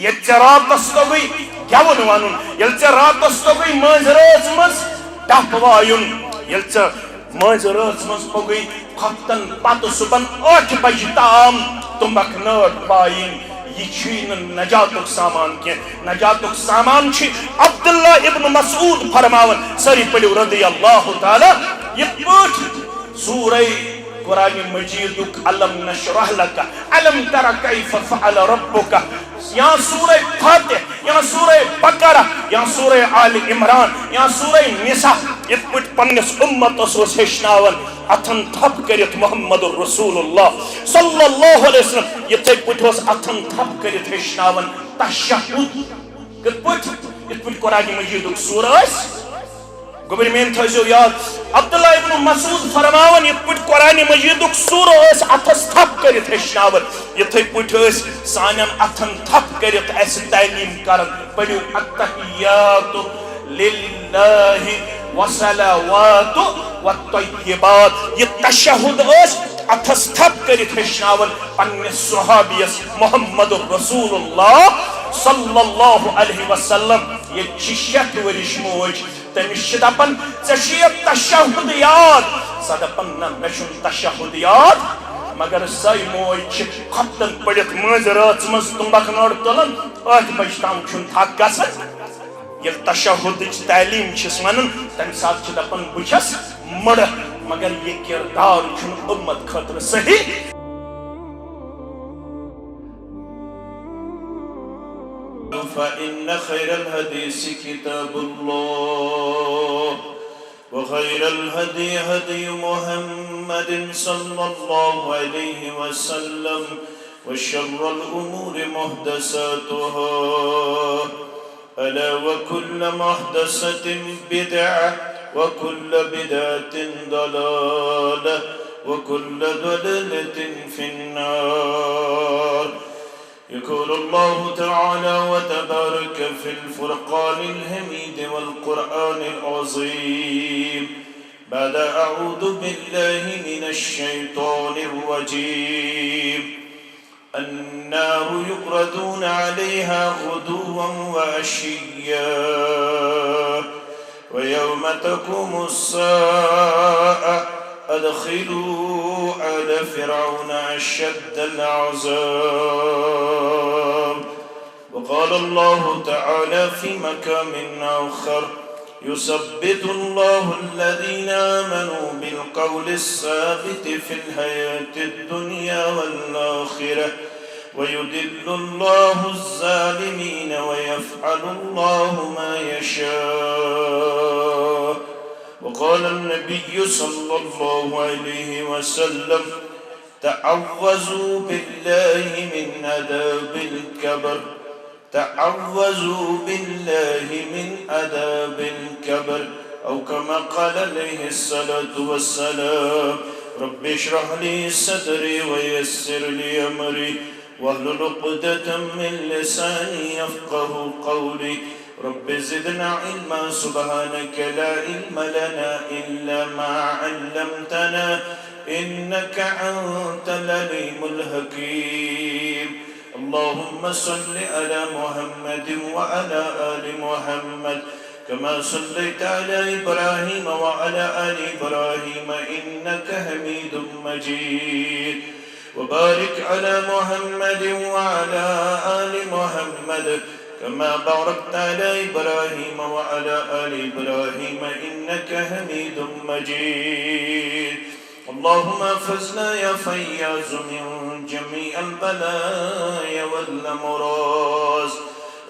یت راتس توگی given one یل راتس توگی مز رات مز ٹپ وایون یل مز رات مز پگی کھۄفتن پتہ صبحن 8 بجے تام تمبک نٹ پائن یہ نجاتک سامان کی نجاتک سامان عبداللہ ابن مسعود فرماون سری پڑھو رضی اللہ تعالی یہ پٹ سورہ قرآن مجید علم نشرح لک علم تر کیف فعل ربک یا سورہ فاتح یا سورہ بقرہ یا سورہ آل عمران یا سورہ نساء یہ پٹ پنس امتس ہیچناون اتھن تھپ کرت محمد رسول اللہ صلی اللہ علیہ وسلم یہ پٹ اتھن تھپ کرت ہیچناون تشہد کت پٹ یہ پٹ قرآن مجید سورہ گوبر مین تھو یاد عبداللہ ابن مسعود فرماون یہ پٹ قرآن مجید سورہ اتھس تھپ کرت ہیچناون یہ پٹ سانن اتھن تھپ کرت اس تعلیم کرن پڑھو التحیات للہ وصلوات والطیبات یہ تشہد اتھس تھپ کرت ہیچناون پنس صحابیس محمد رسول اللہ صلی اللہ علیہ وسلم یہ 6 ورش موج تمس دپان ژے تشہد یاد سا دپان نا مے تشہد یاد مگر سائی موج کھۄفتن پڑھت مز رات مز تمبک نڑ تلان 8 بجے تام چھن تھک گژھان یل تشہد تعلیم چھس ونان تمہ سات دپان بہ چھس مڑ مگر یہ کردار چھن امت خاطر صحیح فإن خير الحديث كتاب الله وخير الهدي هدي محمد صلى الله عليه وسلم وشر الأمور محدثاتها ألا وكل محدثة بدعة وكل بدعة ضلالة وكل ضلالة في النار يقول الله تعالى وتبارك في الفرقان الحميد والقرآن العظيم بعد أعوذ بالله من الشيطان الرجيم النار يعرضون عليها غدوا وعشيا ويوم تقوم الساعة أدخلوا آل فرعون أشد العذاب وقال الله تعالى في مكان آخر يثبت الله الذين آمنوا بالقول الثابت في الحياة الدنيا والآخرة ويضل الله الظالمين ويفعل الله ما يشاء وقال النبي صلى الله عليه وسلم تعوذوا بالله من عذاب الكبر تعوذوا بالله من عذاب الكبر أو كما قال عليه الصلاة والسلام رب اشرح لي صدري ويسر لي أمري واحلل عقدة من لساني يفقه قولي رب زدنا علما سبحانك لا علم لنا إلا ما علمتنا إنك أنت العليم الحكيم اللهم صل على محمد وعلى آل محمد كما صليت على إبراهيم وعلى آل إبراهيم إنك حميد مجيد وبارك على محمد وعلى آل محمد كما باركت على إبراهيم وعلى آل إبراهيم إنك حميد مجيد اللهم احفظنا يا فياض من جميع البلايا والأمراض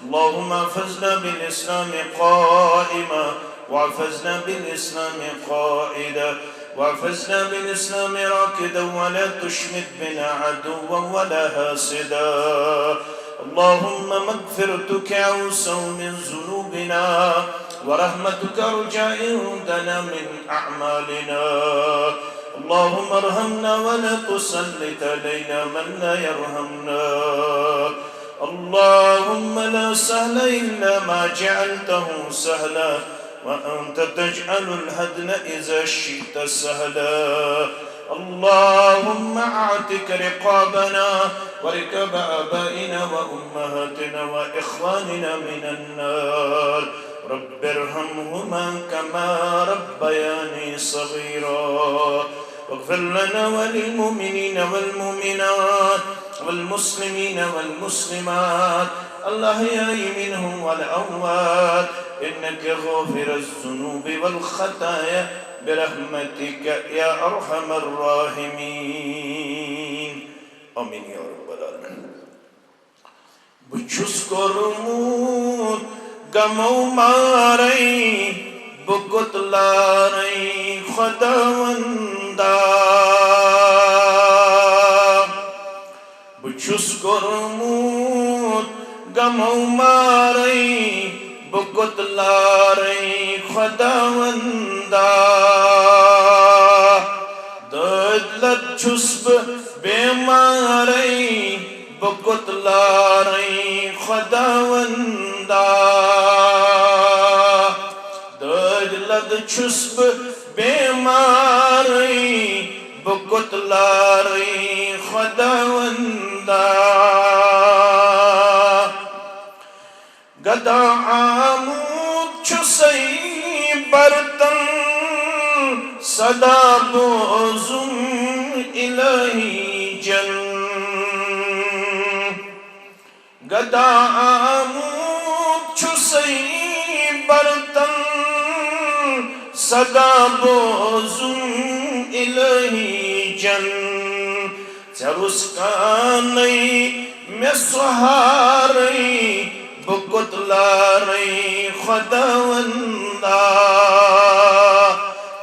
اللهم احفظنا بالإسلام قائما واحفظنا بالإسلام قائدا واحفظنا بالإسلام راكدا ولا تشمت بنا عدوا ولا حاسدا اللهم مغفرتك أوسع من ذنوبنا ورحمتك أرجى عندنا من أعمالنا اللهم ارحمنا ولا تسلط علينا من لا يرحمنا اللهم لا سهل إلا ما جعلته سهلا وأنت تجعل الحزن إذا شئت سهلا اللهم اعتق رقابنا ورقاب آبائنا وأمهاتنا وإخواننا من النار رب ارحمهما كما ربياني صغيرا واغفر لنا وللمؤمنين والمؤمنات والمسلمين والمسلمات الأحياء منهم والأموات إنك غافر الذنوب والخطايا برحمتك يا أرحم الراحمين آمين يا رب العالمين بچھس کرمون گمو مارئی بکت لارئی خداوندا بچھس کرمون گمو مارئی بکت لارئی خداوندا دلت چھسب بیمارئی بکت لارئی خداوندا دلت چھسب بیمارئی بکت لارئی خداوندا گدا آمود چھسئی برتن صدا بوزم الہی جن گدا آمود چھسئی برتن صدا بوزم الہی جن چرس کانئی میں سہارئی بکت لارئی خداوندا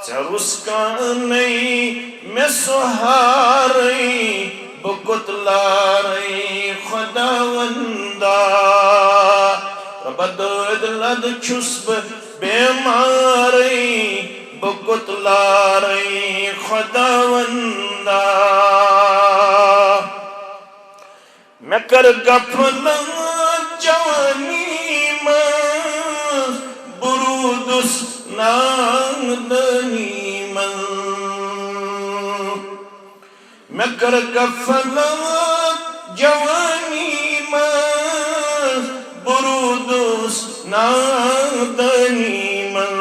چرس کانئی میں سہارئی بکت لارئی خداوندا رب دلد چھسب بیمارئی بکت لارئی خداوندا میں کر گفلا جوانی من برودس ناندنی من میں کر گفلا جوانی من برودس ناندنی من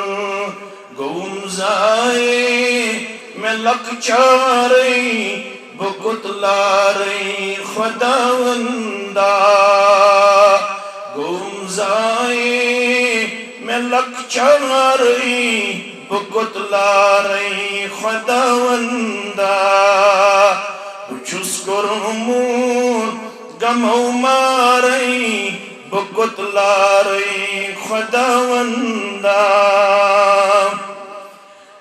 گم زائے میں لکچارئی بکت لارئی خداوندا گم زائے میں لکچارئی بکت لارئی خداوندا بچھس کرمون گمو مارئی بکت لارئی خداوندا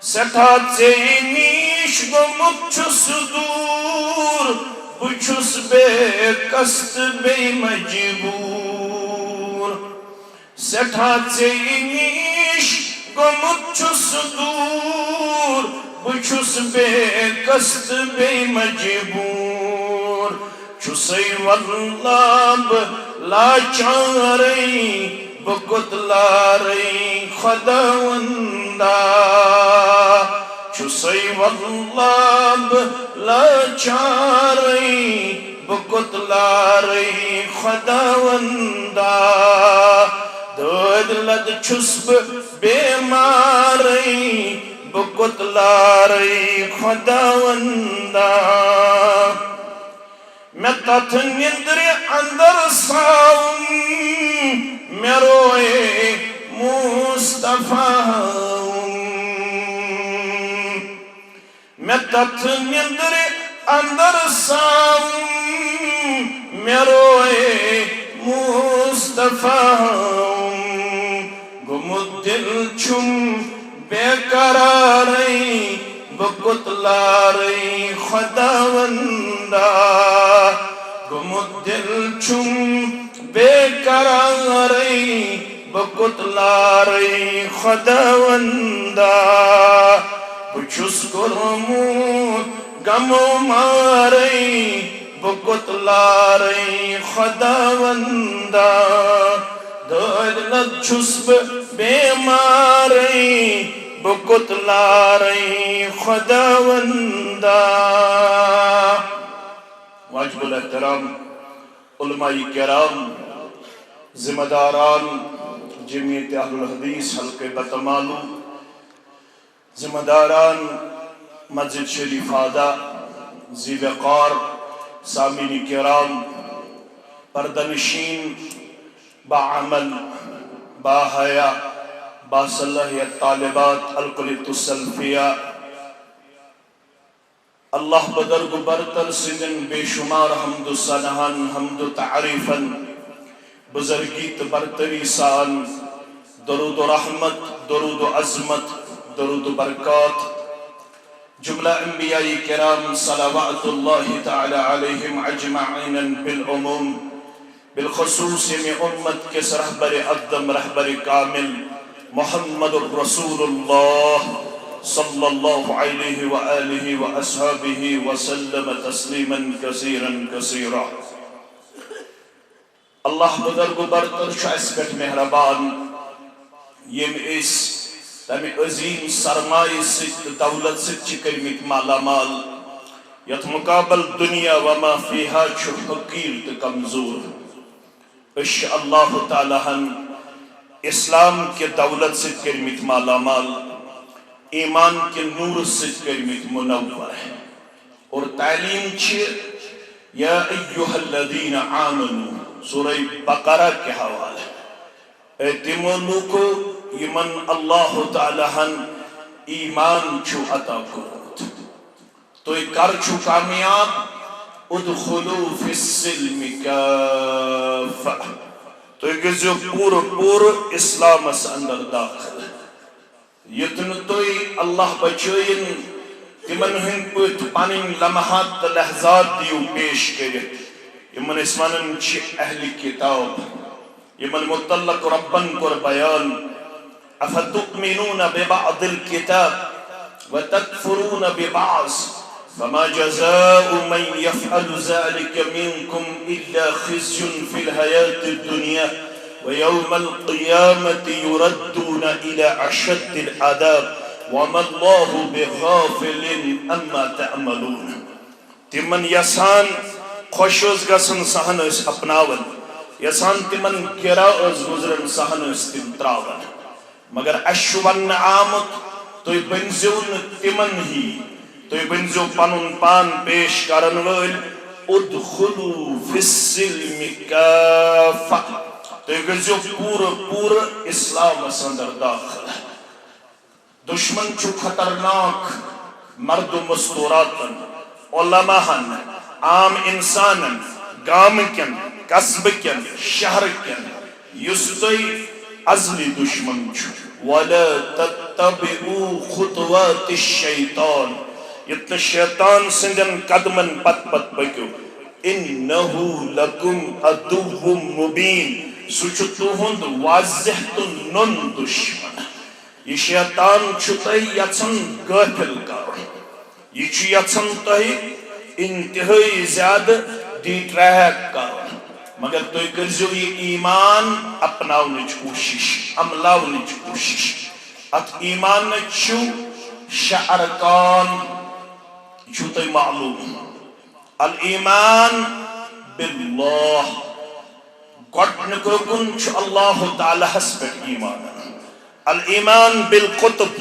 سٹھات سے نیش گمت چھس دور بچھس بے قصد بے مجبور سٹھات سے نیش گمت چھس دور بچھس بے قصد بے مجبور چھسئی واللاب لاچارئی بکت لارئی خداوندا چھسئی واللاب لاچارئی بکت لارئی خداوندا دلد چھسب بیمارئی بکت لارئی خداوندا میں تتھ نندر اندر ساؤں میں روئے مصطفیٰ میں تتھ نندر اندر ساؤں میں روئے مصطفیٰ گمت دل چھم بے قرارئی بکت لارئی خداوندا گمت دل چھم بے قرارئی بکت لارئی خداوندا بچھس کرمون گمو مارئی بکت لارئی خداوندا دلد چھس بیمارئی بکت لارئی خداوندا. واجب الاحترام علماء کرام، ذمہ داران جمعیت اہل الحدیث حلقہ بتمالو، ذمہ داران مسجد شریف آدھا، ذی وقار سامعین کرام، پردنشین، باعمل، باحیا، باصلاحیت طالبات الکلیت السلفیہ، اللہ بدرگ برتر سندن بے شمار حمد و ثناءً حمد و تعریفاً بزرگیت برتری سان درود و رحمت، درود و عظمت، درود و برکات جملہ انبیاء کرام صلوات اللہ تعالی علیہم اجمعین بالعموم، بالخصوص میں امت کے رہبر اقدم، رہبر کامل محمد الرسول اللہ صلی اللہ علیہ وآلہ وآصحابہ وسلم تسلیما کثیرا کثیرا. اللہ بزرگ برتر اس پہ مہربان یم اس تمہ عظیم سرمایہ ست دولت ست کرمت مالا مال، یت مقابل دنیا وما فیہا حقیر تو کمزور. اش اللہ تعالیٰ ہن اسلام کے دولت ست کرمت مالا مال، ایمان کے نور ست کرمت منور ہے. اور تعلیم یا ایہا الذین آمنوا سورہ بقرہ کے حوالے اے تمو لوکو یمن اللہ تعالیٰ ہن ایمان چھو عطا کرت، تو کر چھو کامیاب، ادخلو فی السلم کافہ، تو گزیو پور اسلام اس اندر داخل. یتن توی اللہ بچوین تمن ہن پوت پانین لمحات لحظات دیو پیش کرت یمن اسمانن چھ اہل کتاب، یمن متعلق ربن کر بیان. افتؤمنون ببعض الكتاب وتكفرون ببعض فما جزاء من يفعل ذلك منكم إلا خزي في الحياة الدنيا ويوم القيامة يردون إلى أشد العذاب وما الله بغافل أما تعملون. تمن یسان خوشوز گسن سہن اس اپناون، یسان تمن گرا اس گزرن سہن اس تم تراون، مگر اشون آمد توی بنزون تمن ہی، توی بنزو پانون پان پیش کرن ول ادخلو فی السلم کافہ، توی گزو پور اسلام اندر داخل. دشمن چھو خطرناک مرد و مستوراتن، علماءن، عام انسانن، گام کن، قصب کن، شہر کن، یستوی ازلی دشمن چھو. وَلَا تَتَّبِعُوا خُطْوَاتِ الشَّيْطَانِ، یتن شیطان سندن قدمن پت پکیو. اِنَّهُ لَكُمْ عَدُوٌّ مُبِينٌ، سوچو تُہند واضح تو نن دشمن. یہ شیطان چھو تہی یچن غافل کرو، یہ چھو یچن تہی انتہائی زیادہ ڈیٹریکٹ کرو، مگر تو کرزو یہ ایمان اپناونچ کوشش، عملاونچ کوشش. ات ایمان چھو شعرکان چھو تہی معلوم. الایمان باللہ، گوڑنکو کن چھو اللہ تعالی حسب ایمان. الایمان بالقطب،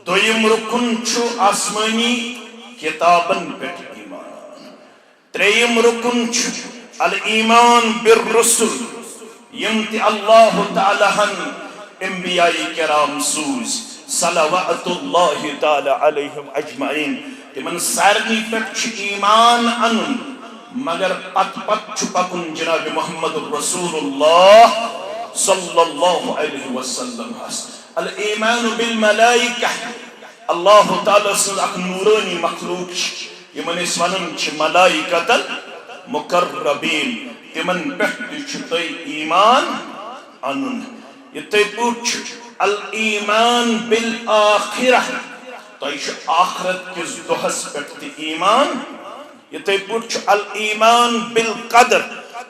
دویم رکن چھو آسمانی کتابن پیٹ ایمان. تریم رکن چھو الایمان بالرسل، یمتی اللہ تعالی ہن انبیاء کرام سوز صلوات اللہ تعالی علیہم اجمعین. تمن سارنی پیٹ چھو ایمان انن، مگر پت چھو پکن جناب محمد الرسول اللہ صلی اللہ علیہ وسلم. الایمان بالملائکہ، اللہ تعالیٰ سن اک نورانی مخلوق یمن اس ونن چھ ملائکۃ المقربین، تمن پہ چھ ایمان انن. یہ تے پوچھ الایمان بالآخرہ، تو یہ آخرت کس دہس پہ ایمان. یہ تے پوچھ الایمان بالقدر،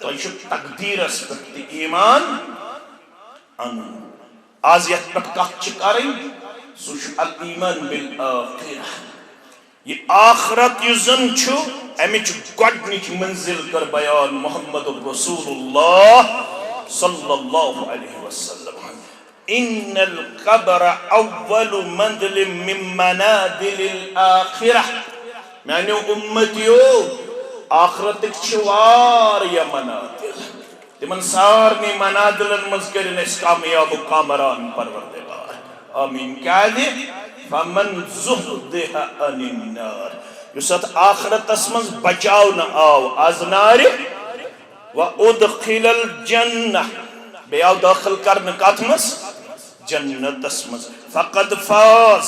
تو یہ تقدیر اس پہ ایمان انن. آز یت پہ کچھ کریں سوش الایمان بالآخرہ. یہ آخرت یزن چھو امچ گۄڈنِچ منزل کر بیان محمد رسول اللہ صلی اللہ علیہ وسلم. ان القبر اول منزل من منازل الاخرہ. میانیو امتیو آخرتک چھ واریاہ منازل. تمن سارنی منازلن مز کرن اس کامیاب و کامران پروردگار. آمین. کیا دی؟ فمن زحزح عن النار. یس ات آخرتس مز بچاؤن آو از نار و ادخل الجنہ. بے آو داخل کرن کات مز جنتس مز. فقد فاز.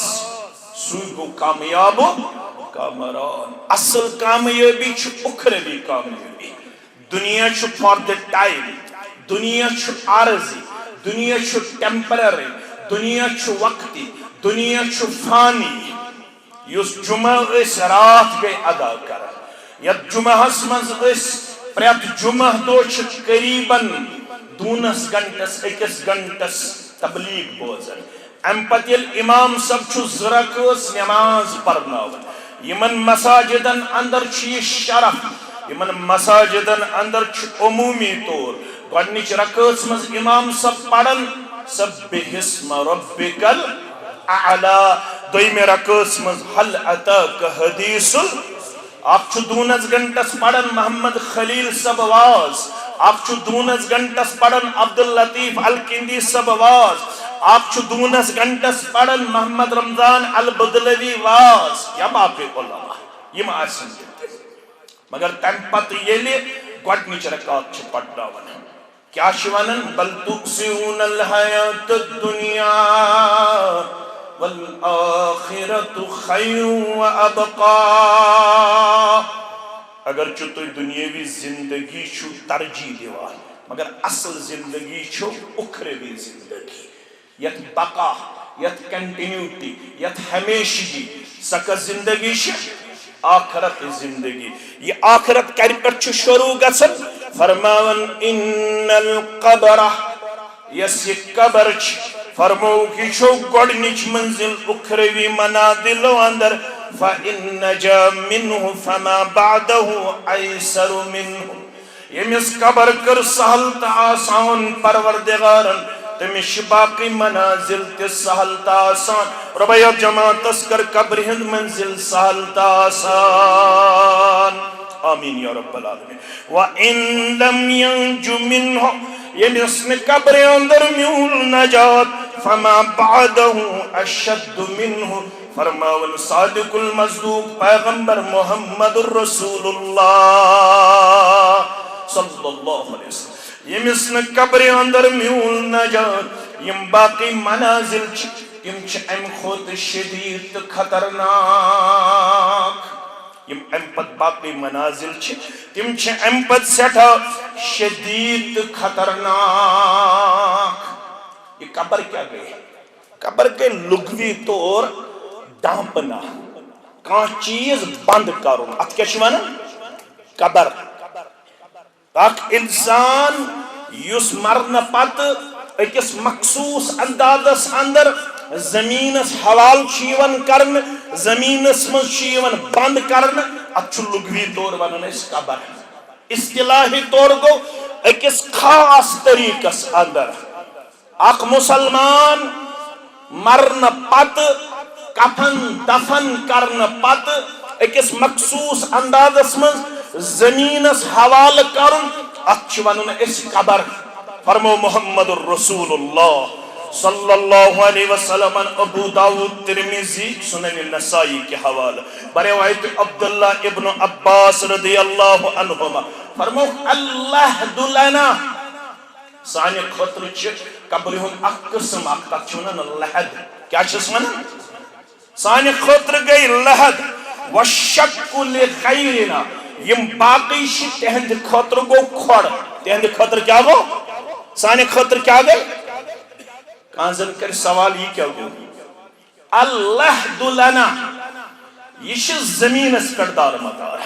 سوئی گو کامیاب و کامران. اصل کامیابی چھ اخروی کامیابی. دنیا چھ فار دا ٹائم. دنیا چھ عارضی. دنیا چھ ٹیمپرری. دنیا چھ وقتی. دنیا چھ فانی. یس جمعہ اس رات گئی ادا کر. یت جمعہ مز اس پریت جمعہ دو چھ قریباً 2 گھنٹس 1 گھنٹس تبلیغ بوزن. ام پتیل امام سب چھ زرکس نماز پرناون. یمن مساجدن اندر چھ شرف. یمن مساجدن اندر چھ عمومی طور گۄڈنِچ رکعت مز امام سب پڑھن سبح اسم ربک الاعلی. دویمہِ رکعت مز هل اتاک حدیث. اکھ چھ 2 گھنٹس پڑھن محمد خلیل سب واز. اکھ چھ 2 گھنٹس پڑھن عبداللطیف الکندی سب واز. اکھ چھ 2 گھنٹس پڑھن محمد رمضان البدلوی واز. یا باقی علماء یم آسن. مگر تم پتہ ییٚلہِ گۄڈنِچ رکعت چھ پڑھناون کیا چھ ونان؟ بل تؤثرون الحیاۃ الدنیا والآخرۃ خیر وابقا. اگر چھ تُہۍ دنیاوی زندگی چھو ترجیح دیوان مگر اصل زندگی چھو اخروی زندگی. یت بقا یت کنٹینیوٹی یت ہمیشگی سکا زندگی چھ آخرت زندگی. یہ آخرت کر پر چھ شروع گژھن. فرماون ان القبر. یس یہ قبر چھ فرمو کی چھو گۄڈنِچ منزل اخروی منازلو اندر. فإن نجا منه فما بعده ایسر منه. یمس قبر کر سہل تا آسان پروردگارن تمش باقی منازل تے سہل تا آسان. ربیا جماعتس کر قبر ہند منزل سہل تا آسان. آمین یا رب العالمین. وَإِن لَمْ يَنْجُ مِنْهُ. یمس نے قبر اندر میول نجات فما بعده اشد منه. فرماون صادق المصدوق پیغمبر محمد الرسول اللہ صلی اللہ علیہ وسلم. یمس نے قبر اندر میول نجات یم باقی منازل یم چھ ام خود شدید خطرناک. یم ام پت باقی منازل تم چھ ام پت سٹھا شدید خطرناک. یہ قبر کیا گئی؟ قبر کے لغوی طور ڈانپنا کان چیز بند کرن. ات کیا چھ ونان؟ قبر. اخ انسان یس مرن پت اکس مخصوص اندازس اندر زمینس حوال چیون کرن زمینس من چیون بند کرن. ات چھ لغوی طور ونان اس قبر. اصطلاحی طور گو اکس خاص طریقس اندر اخ مسلمان مرن پت کفن دفن کرن پت اکس مخصوص اندازس من زمینس حوال کرن. ات چھ ونان اس قبر. فرمو محمد الرسول اللہ صلی اللہ علیہ وسلم. ابو داود ترمذی سنن النسائی کے حوالہ بروایت عبداللہ ابن عباس رضی اللہ عنہما. فرمو اللہ دلنا سانی خطر چھ قبر ہن اخ قسم اخ تک چھ ونان لحد. کیا چھس ونان؟ سانی خطر گئی لحد. وشک لغیرنا. یم باقی چھ تہند خطر گو کھڑ. تہند خطر کیا گو؟ سانی خطر کیا گئی؟ کانزن کر سوال یہ کیا گو؟ اللہ دلنا. یہ زمین اس کردار مدار.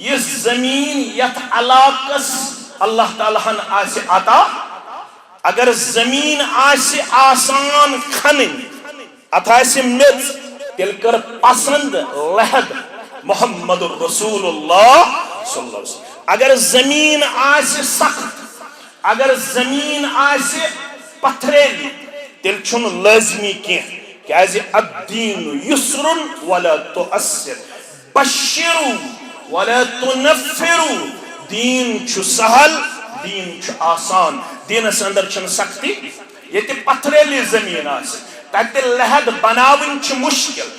یہ زمین یت علاقس اللہ تعالیٰ ہن آسے عطا. اگر زمین آسے آسان کھنن اتھ میز تیل کر پسند لحد محمد الرسول اللہ صلی اللہ علیہ وسلم. اگر زمین آسہِ سخت، اگر زمین آسہِ پتھریلی، تیل چھُنہٕ لازمی کینٛہہ، کیازِ الدین یسر ولا تؤثر، بشروا ولا تنفروا. دین چھُ سہل، دین چھُ آسان، دینس اندر چھنہٕ سختی. ییٚتہِ پتھریلی زمین آسہِ تتہِ لحد بناوٕنۍ چھِ مشکل،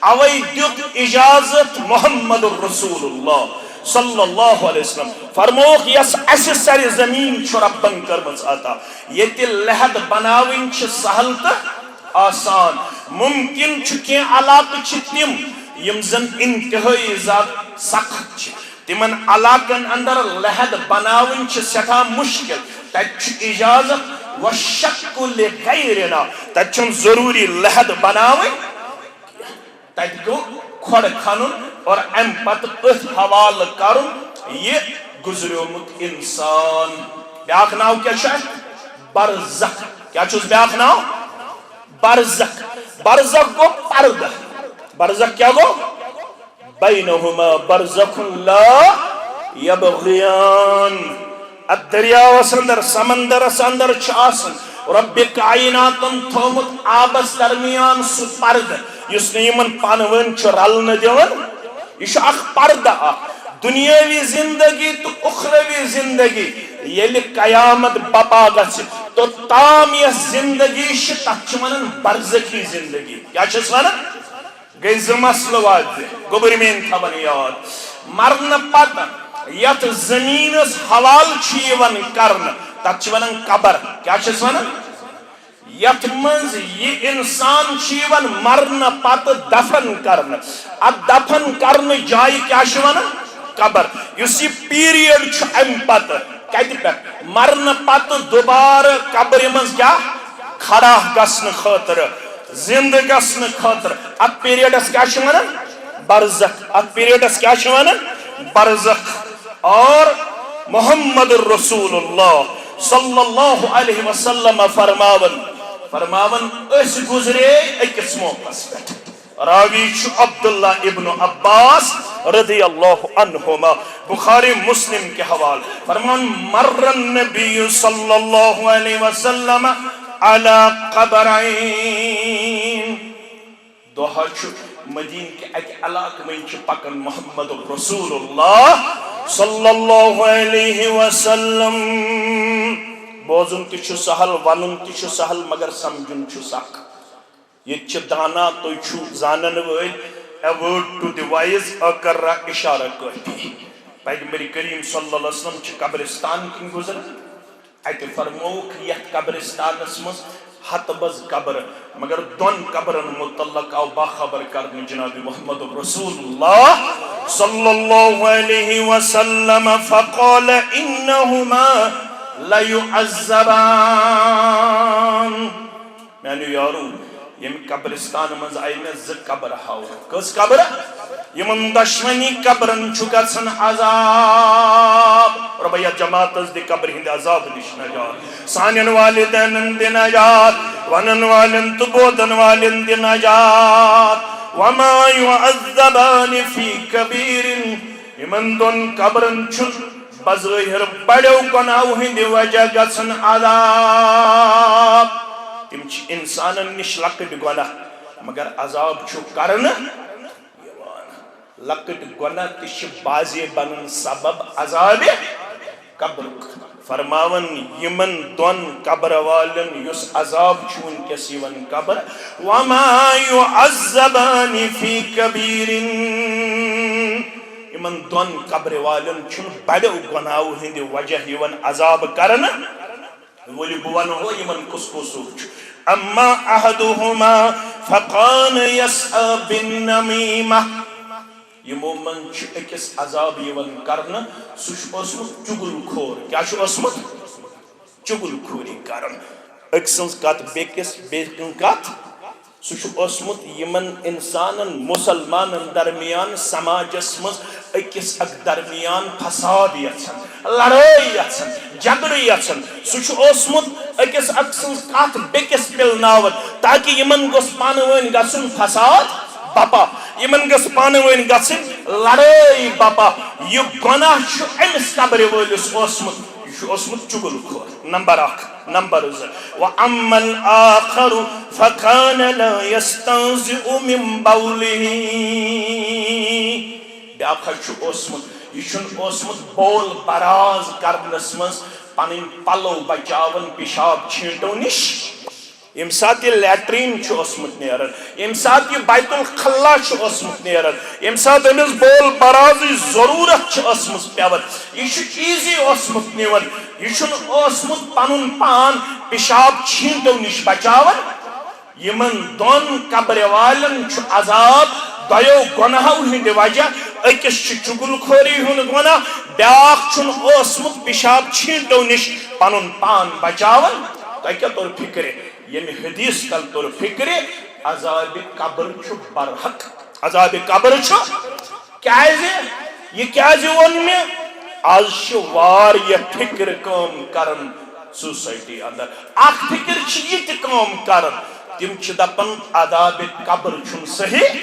اوے دیُت اجازت محمد الرسول اللہ صلی اللہ علیہ وسلم. فرموک یس اسہِ سر زمین چھُ ربن کٔرمٕژ عطا، ییٚتہِ لحد بناوٕنۍ چھِ سہل تہٕ آسان. ممکن چھُ کینٛہہ علاقہٕ چھِ تِم یم زن انتہٲئی زیادٕ سخت چھِ، تمن علاقن اندر لحد بناوٕنۍ چھِ سٮ۪ٹھاہ مشکل. تتہِ چھُ اجازت وشق لغیرنا، تتہِ چھُنہٕ ضروٗری لحد بناوٕنۍ، تتہِ گوٚو کھۄڈ کھنُن اور امہِ پتہٕ أتھۍ حوالہٕ کرُن یہِ گُزریومُت انسان. بیاکھ ناو کیٛاہ چھُ اتھ؟ برزخ. کیٛاہ چھُس بیاکھ ناو؟ برزخ. برزخ گوٚو پردٕ. برزخ کیا گو؟ بینہما برزخ لا یبغیان. الدریاوس اندر سمندرس اندر چھ آسن رب کائناتن تھومت آبس درمیان سہ پردٕ یس نہٕ یمن پانہٕ چھ رلنہٕ دِوان. یہ چھ اکھ پردٕ اکھ. دنیاوی زندگی تو اخروی زندگی ییٚلہِ قیامت بپا گژھِ توٚتام یس زندگی چھ تتھ چھ ونان برزخی زندگی. کیا چھس ونان؟ گئی زٕ مسلہٕ واضح، گوٚبُر میٛٲنۍ تھاوان یاد. مرنہٕ پتہٕ یتھ زمینس حوال چھ یِوان کرنہٕ تتھ چھ ونان قبر. کیا چھس ونان؟ یتھ منٛز یہِ انسان چھ یِوان مرنہٕ پتہٕ دفن کرنہٕ، اتھ دفن کرنہٕ جایہِ کیا چھ ونان؟ قبر. یُس یہِ پیریڈ چھُ امہِ پتہٕ کتہِ پٮ۪ٹھ مرنہٕ پتہٕ دوبارٕ قبرِ منٛز کیا کھڑا گژھنہٕ خٲطرٕ، زندہ گژھنہٕ خٲطرٕ، اتھ پیریڈس کیا چھ ونان؟ برزخ. اتھ پیریڈس کیا چھ ونان؟ برزخ. اور محمد الرسول اللہ صلی اللہ علیہ وسلم فرماون اس گزرے اکس موقعس پہ. راوی چھ عبداللہ ابن عباس رضی اللہ عنہما، بخاری مسلم کے حوال. فرمان مر النبی صلی اللہ علیہ وسلم على قبرین. دوہا چھ مدین کے اکہ علاقہ میں چھ پکن محمد الرسول اللہ صلی اللہ علیہ وسلم. بوزن تہ چھ سہل، ونن تہ چھ سہل، مگر سمجھن چھ سخ. یہ چھ دانا تو چھ زانن ول. A word to the wise اکرہ اشارہ کافی. پیغمبر کریم صلی اللہ علیہ وسلم چھ قبرستان کن گزرن. اتہ فرموک یتھ قبرستانس مز ہتبز قبر، مگر دون قبرن متعلق آو باخبر کرنے جناب محمد رسول اللہ صلی اللہ علیہ وسلم. فقال انہما لیعذبان. میانو یارو یم قبرستان مز آئی میں ز قبر ہاو. کس قبر؟ یمن دشمنی قبرن چھ گژھن عذاب. اور بھیا جماعت دی قبر ہند عذاب نش نجات، سانن والدین دی نجات، ونن والن تو بودن والن دی نجات. وما يعذبان في كبير. یمن دون قبرن چھ بظاہر بڑو گناہو ہند وجہ گژھن عذاب. تم چھ انسانن نش لکٹ گناہ مگر عذاب چھ کرن. لکٹ گناہ تش بازی بنن سبب عذاب قبر. فرماون یمن دون قبر والن یس عذاب چون کسیون قبر. وما يعذبان في كبير. یمن دون قبر والن چون بڑو گناہو ہند وجہ یون عذاب کرن. ولی بوان ہو یمن کس کس. اما احدهما فقان يسعى بالنميمة. یمو من چھ اکس عذاب یون کرن سہ اسمت چگل کھور. کیا چھ اسمت؟ چگل کھوری کرن. اک سنز کت بیکس بیکن کت سہ اسمت یمن انسانن مسلمانن درمیان سماجس مز اکس اک درمیان فساد یژھان لڑائی یژھان جھگڑٕ یژھان سُہ چھُ اوسمُت اکس اک سٕنٛز کتھ بیٚکِس پِلناوان تاکہِ یِمن گوٚژھ پانہٕ ؤنۍ گژھُن فساد بپا یِمن گٔژھ پانہٕ ؤنۍ گژھٕنۍ لڑٲے بپا یہِ گۄناہ چھُ أمِس قبرِ وٲلِس اوسمُت یہِ چھُ اوسمُت چُگل خور نمبر اکھ نمبر زٕ وَأَمَّا الْآخَرُ فَكَانَ لَا يَسْتَنزِئُ مِن بَوْلِهِ بیٛاکھ حظ چھُ اوسمُت یہِ چھُنہٕ اوسمُت بول براز کرنس منٛز پنٕنۍ پلو بچاوان پِشاب چھیٖنٹو نِش ییٚمہِ ساتہٕ یہِ لیٹریٖن چھُ اوسمُت نیران ییٚمہِ ساتہٕ یہِ بیت الخلا چھُ اوسمُت نیران ییٚمہِ ساتہٕ أمِس بول برازٕچ ضروٗرت چھِ ٲسمٕژ پٮ۪وان یہِ چھُ چیٖزٕے اوسمُت نِوان یہِ چھُنہٕ اوسمُت پنُن پان پِشاب چھیٖنٹو نِش بچاوان یِمن دۄن قبرِ والٮ۪ن چھُ عذاب دۄیو گۄناہو ہٕنٛدِ وجہ أکِس چھُ چُگل خوری ہُنٛد گۄناہ بیٛاکھ چھُنہٕ اوسمُت پِشاب چھیٖنٹو نِش پنُن پان بچاوان تۄہہِ کیٛاہ توٚر فِکرِ ییٚمہِ حدیث تل توٚر فِکرِ عذابِ قبر چھُ برحق عذابِ قبر چھُ کیٛازِ یہِ کیٛازِ ووٚن مےٚ آز چھِ واریاہ فِکر کٲم کران سوسایٹی اندر اکھ فِکر چھِ یہِ تہِ کٲم کران تِم چھِ دپان عذابِ قبر چھُنہٕ صحیح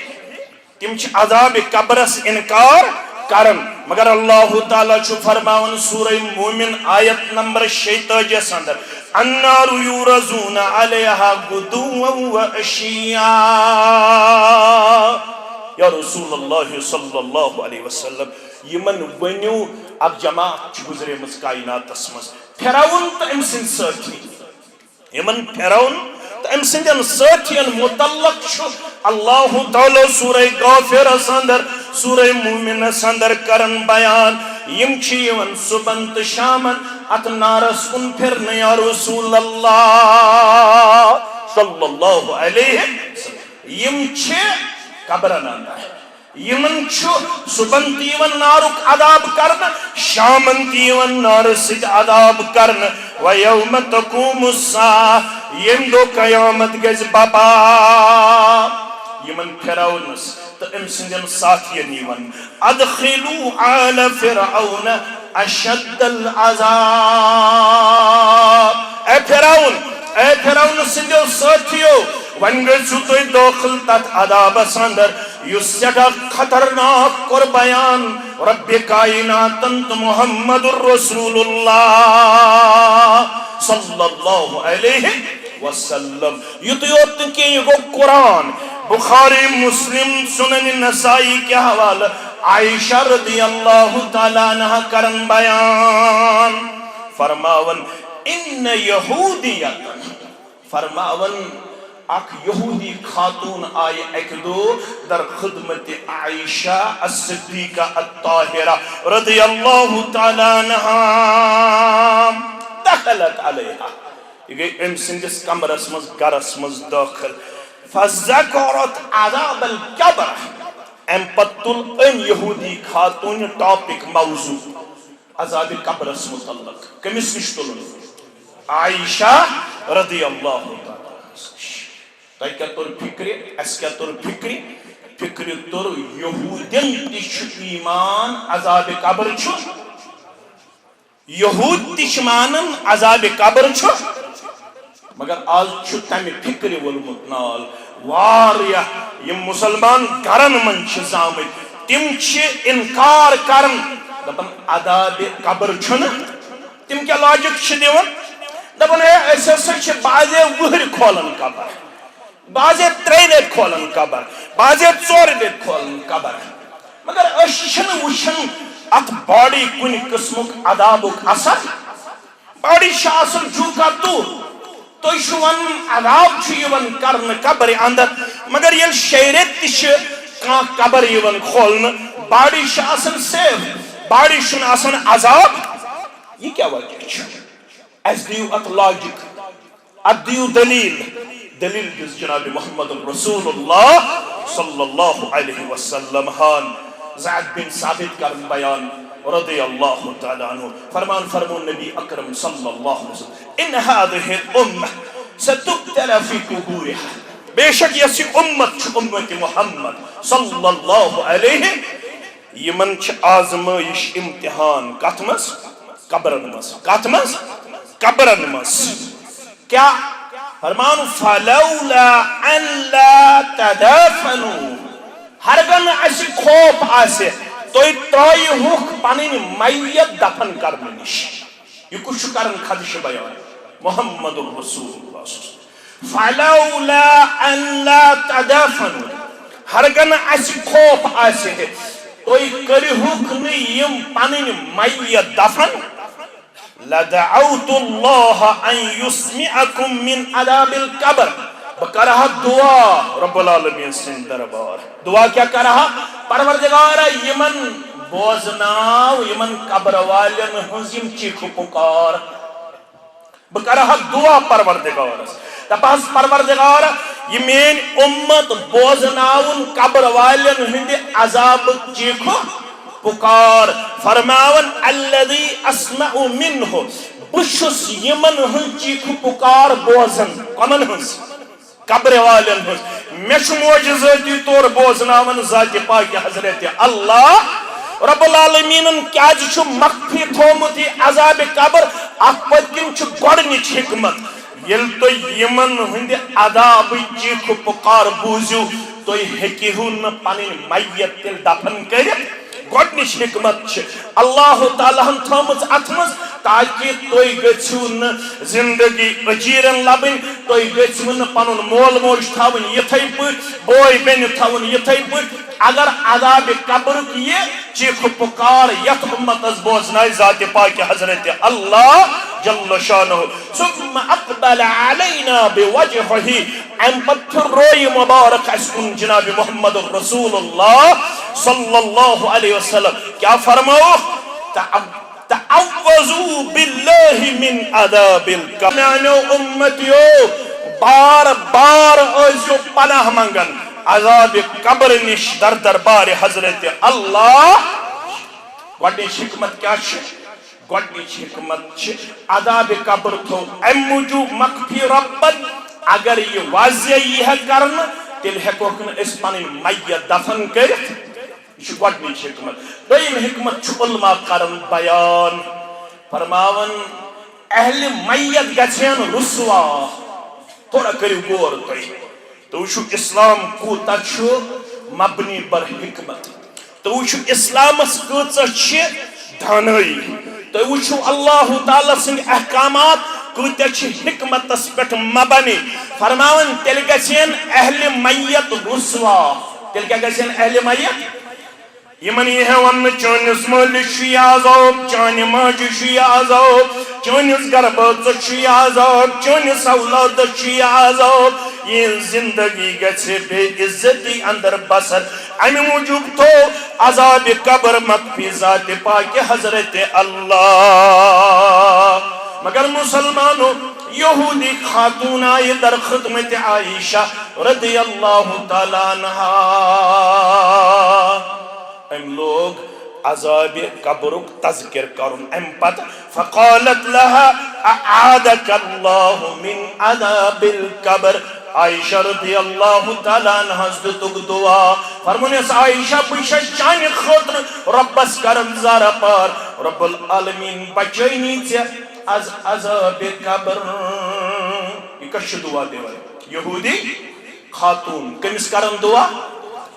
تِم چھِ عذابِ قبرس انکار کران مگر اللہ تعالیٰ چھُ فرماوان سورہ مومن آیت نمبر 46 اندر النار یورزون علیہا غدوا وعشیا یا رسول اللہ صلی اللہ علیہ وسلم یمن ونیو اک جماعت چھِ گزریمٕژ کائناتس منٛز فرعون تہٕ أمۍ سٕنٛدۍ سٲتھی یمن فرعون تہٕ أمۍ سٕنٛدٮ۪ن سٲتھین متعلق چھُ اللہ تعالیٰ سورہ غافرس اندر سورہ مومنس اندر کرن بیان یم چھِ یِوان صبحن تہٕ شامن ات نارس کُن پھرنہٕ یا رسول اللہ صلی اللہ علیہ وسلم یم چھِ قبرن اندر یمن چھُ صبحن تہِ یِوان نارُک عذاب کرنہٕ شامن تہِ یِوان نارٕ سۭتۍ عذاب کرنہٕ وَيَوْمَ تَقُومُ السَّاعَةُ ییٚمہِ دۄہ قیامت گژھِ بپا یمن فرعونس تہٕ أمۍ سٕنٛدٮ۪ن ساتھین یِوان ادخلوا آل فرعون اشد العذاب اے فرعون سٕنٛدیو سٲتھیو وۄنۍ گٔژھِو تُہۍ دٲخل تتھ عذابس اندر یُس سٮ۪ٹھاہ خطرناک کوٚر بیان ربِ کائناتن تہٕ محمد رسول اللہ صلی اللہ علیہ وسلم یُتُے یوت نہٕ کینٛہہ یہِ گوٚو قرآن بخاری مسلم سنن نسائی کے حوالہ عائشہ رضی اللہ تعالیٰ عنہ کرن بیان فرماون ان یہودیت فرماون اک یہودی خاتون آئی ایک دو در خدمت عائشہ الصدیقہ الطاہرہ رضی اللہ تعالیٰ عنہ دخلت علیہا یہ گئی ام سندس کمرس مز گرس مز داخل فذکرت عذاب القبر ام پتل ام یہودی خاتون ٹاپک موضوع عذاب قبرس متعلق کمس نش تلن عائشہ رضی اللہ تعالیٰ تۄہہِ کیٛاہ توٚر فِکرِ اَسہِ کیٛاہ توٚر فِکرِ توٚر یہوٗدٮ۪ن تہِ چھُ ایٖمان عذابِ قبر چھُ یہوٗد تہِ چھِ مانان عذابِ قبر چھُ مگر آز چھُ تمہِ فِکرِ وولمُت نال واریاہ یِم مُسلمان گرن منٛز چھِ زامٕتۍ تِم چھِ اِنکار کران دپان عذابِ قبر چھُنہٕ تِم کیٛاہ لاجِک چھِ دِوان دپان ہے أسۍ ہسا چھِ بعضے وٕہٕرۍ کھولان قبر بعضے 3 ریٚتۍ کھولان قبر بعضے 4 ریٚتۍ کھولان قبر مگر أسۍ چھِنہٕ وٕچھان اتھ باڈی کُنہِ قٕسمُک عذابُک اثر باڈی چھِ آسان جوٗکا توٗ تُہۍ چھِو ونان عذاب چھُ یِوان کرنہٕ قبرِ اندر مگر ییٚلہِ 6 ریٚتۍ تہِ چھِ کانٛہہ قبر یِوان کھولنہٕ باڈی چھِ آسان سیف باڈی چھُنہٕ آسان عذاب یہِ کیٛاہ وجہ چھُ اَسہِ دِیِو اتھ لاجِک اتھ دِیِو دلیٖل دلیل جناب محمد رسول اللہ صلی اللہ علیہ وسلم ہان زید بن ثابت کرن بیان رضی اللہ تعالیٰ عنہ فرمون نبی اکرم صلی اللہ علیہ وسلم ان هذه الامة ستقتل في قبورها بے شک یہ امت محمد صلی اللہ علیہ یمن چھ آزمائش امتحان کت مس قبرن مس کت مس قبرن مس کیا فرمان فلولا ان لا تدفنوا ہرگن اس خوف آسے توی ترائی ہوک پانین میت دفن کرنے نش یہ کچھ کرن خدش بیان محمد الرسول اللہ فلولا ان لا تدفنوا ہرگن اس خوف آسے توی کری ہوک نیم پانین میت دفن لدعوت اللہ ان یسمعکم من عذاب القبر بکرہا دعا رب العالمین سن دربار دعا کیا کرہا پروردگارہ یمن بوزناو یمن قبر والن ہنزیم چیخ پکار بکرہا دعا پروردگارہ تپاس پروردگارہ یمین امت بوزناون قبر والن ہندی عذاب چیخ پکار فرماون الذي اسمع منه بشس یمن ہن چیخ پکار بوزن کمن ہنس قبر والن ہنس مش معجزاتی طور بوزناون ذات پاک حضرت اللہ رب العالمین کیا چھو مخفی تھومت عذاب قبر اخبت کن چھو گوڑنچ حکمت یل تو یمن ہند عذاب چیخ پکار بوزیو تو ہیکیہو نہ پنن میت تل دفن کرت گوڑنچ حکمت اللہ تعالیٰ ہن تھومت اتمز تاکہ توی گچھو نہ زندگی اجیرن لبن توی گچھو نہ پنن مول موج تھاون یتھائی پٹ بوئی بین تھاون یتھائی پٹ اگر عذاب قبر کی چیخ پکار یت امت از بوزنائی ذات پاک حضرت اللہ جل شانہ ثم اقبل علینا بوجہہی ام پتھر روی مبارک اسکن جناب محمد رسول اللہ صلی اللہ علیہ وسلم کیا فرماؤ تعوذوا باللہ من عذاب القبر معنی امتیو بار بار ازیو پناہ منگن عذاب قبر نش در دربار حضرت اللہ گوڑنچ حکمت کیا گوڑنچ حکمت عذاب قبر تو ام موجود مخفی ربت اگر یہ واضح یہ ہے کرنا تیل ہیکوکن اس پانی میت دفن کرت یہ گوڑنچ حکمت دویم حکمت علماء کرن بیان فرماون اہل میت گچھین رسوا تھوڑا کریو گور تو وچھو اسلام کوتا چھو مبنی بر حکمت تو وچھو اسلام اس کوتا چھے دھانائی تو وچھو اللہ تعالیٰ سنگ احکامات کوتا چھے حکمت اس پٹ مبنی فرماون تیل گچھین اہل میت رسوا تیل کیا گچھین اہل میت یمن یہ ہے ون چونس مول شی عذاب چون ماج شی عذاب چونس گربت شی عذاب چونس اولاد شی عذاب یہ زندگی گچھے بے عزتی اندر بسر ام موجود تو عذاب قبر مخفی ذات پاک حضرت اللہ مگر مسلمانوں یہودی خاتون آئی در خدمت عائشہ رضی اللہ تعالیٰ عنہ ام لوگ عذاب قبرک تذکر کرن ام پت فقالت لها اعادك الله من عذاب القبر عائشہ رضی اللہ تعالیٰ عنہ حضرتک دعا فرمونیس عائشہ بشا چانی خطر ربس کرم زارا پار رب العالمین بچینی تے از عذاب قبر یہ کش دعا دیوائے یہودی خاتون کمس کرم دعا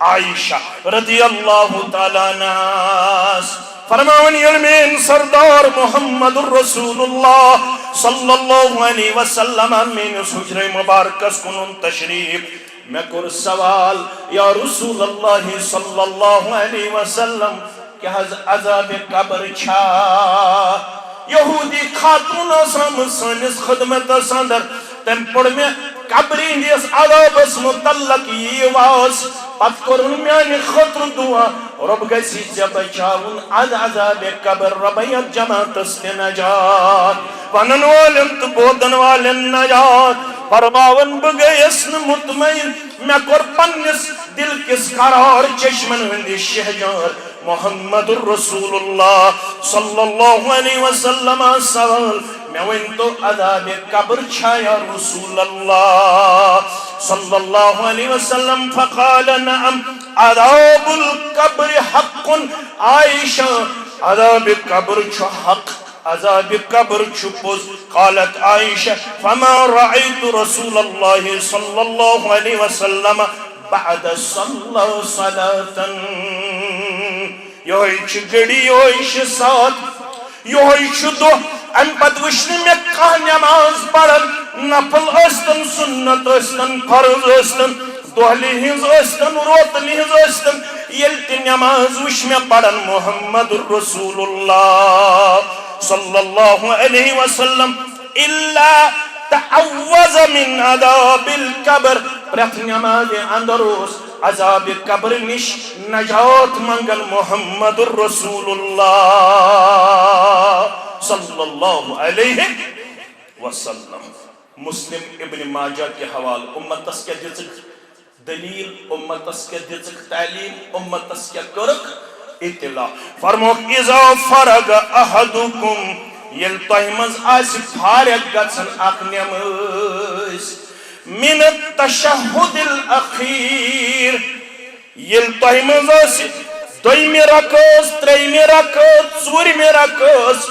عائشہ رضی اللہ تعالیٰ ناس فرماون یلمین سردار محمد الرسول اللہ صلی اللہ علیہ وسلم من حجر مبارکس کنن تشریف میں کر سوال یا رسول اللہ صلی اللہ علیہ وسلم کہ عذاب قبر چھا یہودی خاتون آسام سانس خدمت ساندر تم پڑھ میں قبری دیس عذاب اس متعلق یہ واس پت کرن میانی خطر دعا رب گسی جب چاون عذاب قبر ربیت جماعت است نجات ونن والن تو بودن والن نجات فرماون بگیسن مطمئن میں کر پنس دل کس قرار چشمن ہندی شہجار محمد الرسول اللہ صلی اللہ علیہ وسلم سوال میں ونتو عذاب قبر چھا یا رسول اللہ صلی اللہ علیہ وسلم فقال نعم عذاب القبر حق عائشہ عذاب قبر چھو حق عذاب قبر چھو پوز قالت عائشہ فما رأيت رسول اللہ صلی اللہ علیہ وسلم بعد صلى صلاة یہوئی چھ گڑی یہوئی چھ ساتھ یہوئی چھ دو ام پت وشن میں کہا نماز پڑھن نفل استن سنت استن فرض استن دوہلی ہنز استن روتلی ہنز استن یلتی نماز وش میں پڑھن محمد الرسول اللہ صلی اللہ علیہ وسلم الا تعوذ من عذاب القبر پرت نماز اندروس عذاب قبر نش نجات منگل محمد الرسول اللہ صلی اللہ علیہ وسلم مسلم ابن ماجہ کے حوال امتس کے دزک دلیل امتس کے دزک تعلیم امتس کے کرک اطلاع فرموک اذا فرغ احدکم یل تہمز آس فارغ گژھن اکھ نماز من التشہد الاخیر یل تہمز آس دویمہِ رکعت ترٛیٚیمہِ رکعت ژوٗرمہِ رکعت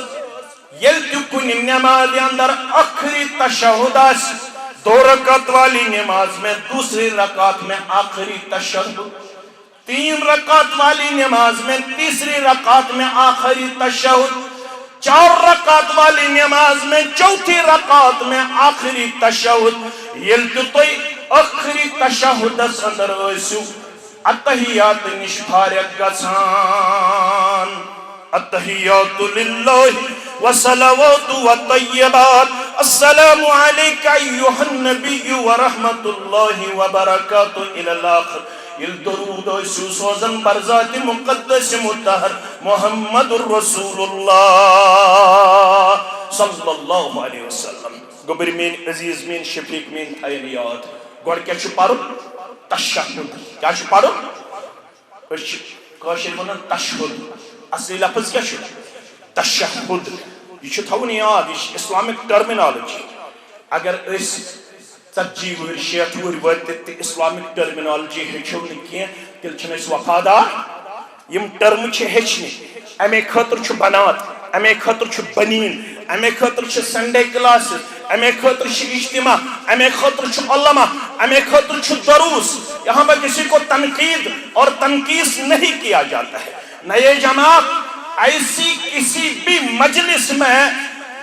یل تہِ کُنہِ نماز اندر آخری تشہد آس دو رکعت والی نماز میں دوسری رکعت میں آخری تشہد تین رکعت والی نماز میں تیسری رکعت میں آخری تشہد چار رکعت والی نماز میں چوتھی رکعت میں آخری تشہد یل توئی آخری تشہد اندر ٲسِو اتحیات نش فارغ گژھان التحیات للہ وصلوات وطیبات السلام علیک ایہا النبی ورحمت اللہ وبرکاتہ الی الاخر یل درود ٲسِو سوزن برذات مقدس مطہر محمد الرسول اللہ صلی اللہ علیہ وسلم گوبر مین عزیز مین شفیق مین تھائن یاد گوڑ کیا چھو پارو تشہد کیا چھو پارو کاشر ونن تشہد اصلی لفظ کیا چھو تشہد یہ چھو تھاون یاد یہ اسلامک ٹرمینالوجی اگر اس ژتجی وہر شیٹھ وہر وٲتِتھ تہِ اسلامک ٹرمینالوجی ہیٚچھو نہٕ کینٛہہ تیٚلہِ چھِنہٕ أسۍ وفادار یِم ٹرمہٕ چھِ ہیٚچھنہِ اَمے خٲطرٕ چھُ بنات اَمے خٲطرٕ چھُ بنیٖن اَمے خٲطرٕ چھِ سنڈے کلاسز اَمے خٲطرٕ چھِ اجتماع اَمے خٲطرٕ چھُ علما اَمے خٲطرٕ چھُ دروس یہاں پر کسی کو تنقید اور تنقیس نہیں کیا جاتا ہے نہ یہ جماعت ایسی کسی بھی مجلس میں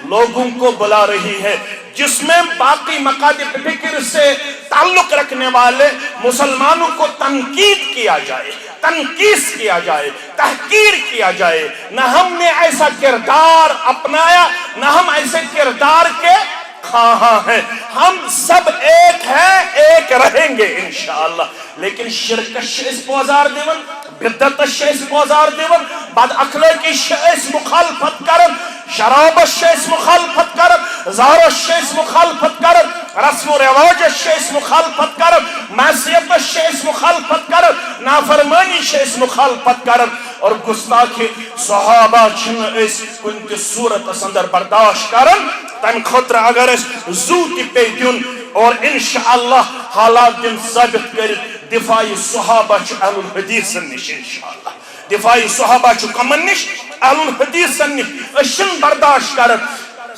لوگوں کو بلا رہی ہے جس میں باقی مقاصد فکر سے تعلق رکھنے والے مسلمانوں کو تنقید کیا جائے تنقیس کیا جائے تحقیر کیا جائے نہ ہم نے ایسا کردار اپنایا نہ ہم ایسے کردار کے خواہاں ہیں ہم سب ایک ہیں ایک رہیں گے انشاءاللہ لیکن شرکش اس پوزار دیون بدتش اس پوزار دیون بعد اخلاقی اس مخالفت کرن شرابش اس مخالفت کرن زارش اس مخالفت کرن رسم و رواجش اس مخالفت کرن معصیتش اس مخالفت کرن نافرمانی اس مخالفت کرن اور گستاخی صحابہ چھن اس کنتی صورت اندر برداشت کرن تم خطر اگر اس زوتی پہ دن اور انشاءاللہ حالات دن ثابت کر دفاعی صحابہ چھ اہل الحدیث نش انشاءاللہ دفاعی صحابہ چھ کمن نش اہل الحدیث نش اشن برداشت کرن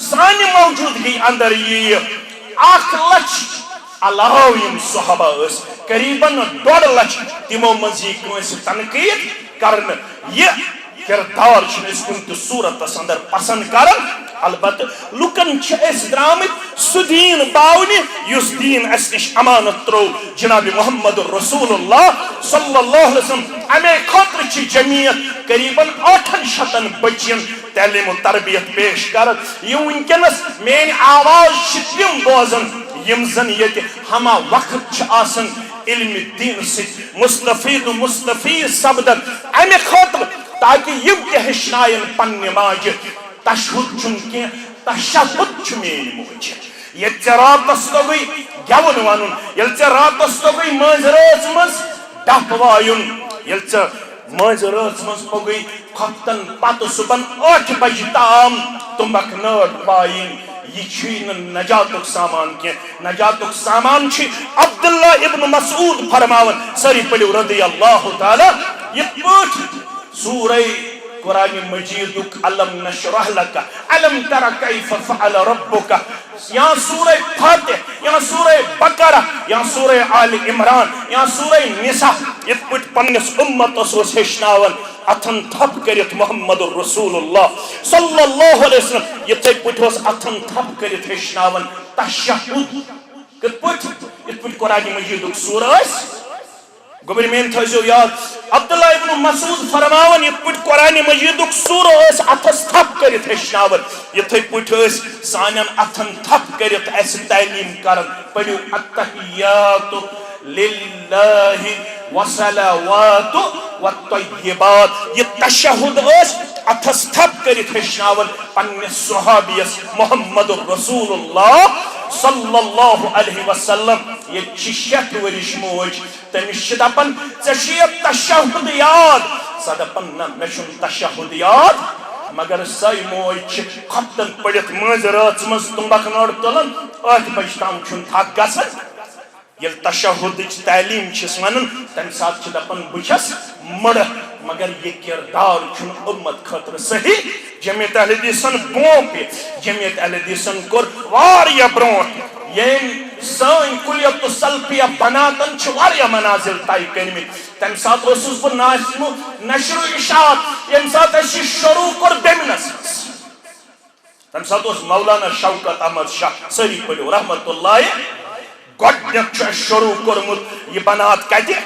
سانی موجودگی اندر یہ 1 لچھ علاوہ یم صحابہ اس قریباً 1.5 لچھ تمو مزی کنس تنقید کرن یہ کردار چھن اس کنت صورت اندر پسند کرن البتہ لکن چھ اس درامت سو دین باونی یس دین اس نش امانت ترو جناب محمد رسول اللہ صلی اللہ علیہ وسلم امی خطر چھ جمعیت قریباً 800 بچین تعلیم و تربیت پیش کرد یہ ونکنس مین آواز چھ تم بوزن یم زن یت ہما وقت چھ آسن علم دین سے مستفید سبدن امی خطر تاکہ یم تہ ہشنائن پنہ ماجہ تشہد چونکہ تشہد چھ مین موجہ یہ راتس توگئی گیون ونن یل راتس توگئی مز رات مز ڈپ وایون یل ماز رات مز پگئی کھفتن پتہ صبح 8 بجے تام تمبک نٹ پائن یہ نجاتک سامان کی نجاتک سامان عبداللہ ابن مسعود فرماون سری پڑھو رضی اللہ تعالی یہ پوچھ سورہ قرآن مجید علم نشرح لک علم تر کیف فعل ربک یا سورہ فاتح یا سورہ بقرہ یا سورہ آل عمران یا سورہ نساء یہ پوچھ پنس امت اس ہشناون اتھن تھپ کرت محمد الرسول اللہ صلی اللہ علیہ وسلم یہ پوچھ اتھن تھپ کرت ہشناون تشہد کت پوچھ یہ پوچھ قرآن مجید سورہ گوبر مین تھو یاد عبداللہ ابن مسعود فرماون یہ پوچھ قرآن مجید سورہ اتھس تھپ کرت ہشناون یہ پوچھ سانن اتھن تھپ کرت اس تعلیم کرن پڑھو التحیات للہ وصلوات والطیبات یہ تشہد اتھس تھپ کرت ہشناون پنس صحابیس محمد الرسول اللہ صلی اللہ علیہ وسلم یہ 6 ورش موج تمس دپان ژے تشہد یاد سا دپان نہ مے تشہد یاد مگر سائی موج خفتن پڑھت مز رات مز تمبک نڑ تلان 8 بجے تام تھک گژھان یل تشہد تعلیم ونان تمہ سات دپان بچس مڑ مگر یہ کردار امت خاطر صحیح جمعیت اہل حدیثن بونپ جمعیت اہل حدیثن کور واریا برونٹ یم سن کلیت سلفیہ بناتن واریا منازل طے کرمت تمہ سات اوسس بہ نشر و اشاعت یم سات اسی شروع کور بیمنس تمہ سات اوس مولانا شوکت احمد شاہ سری پڑھو رحمت اللہ گۄڈنیُک شروع کورمت یہ بنات کتہ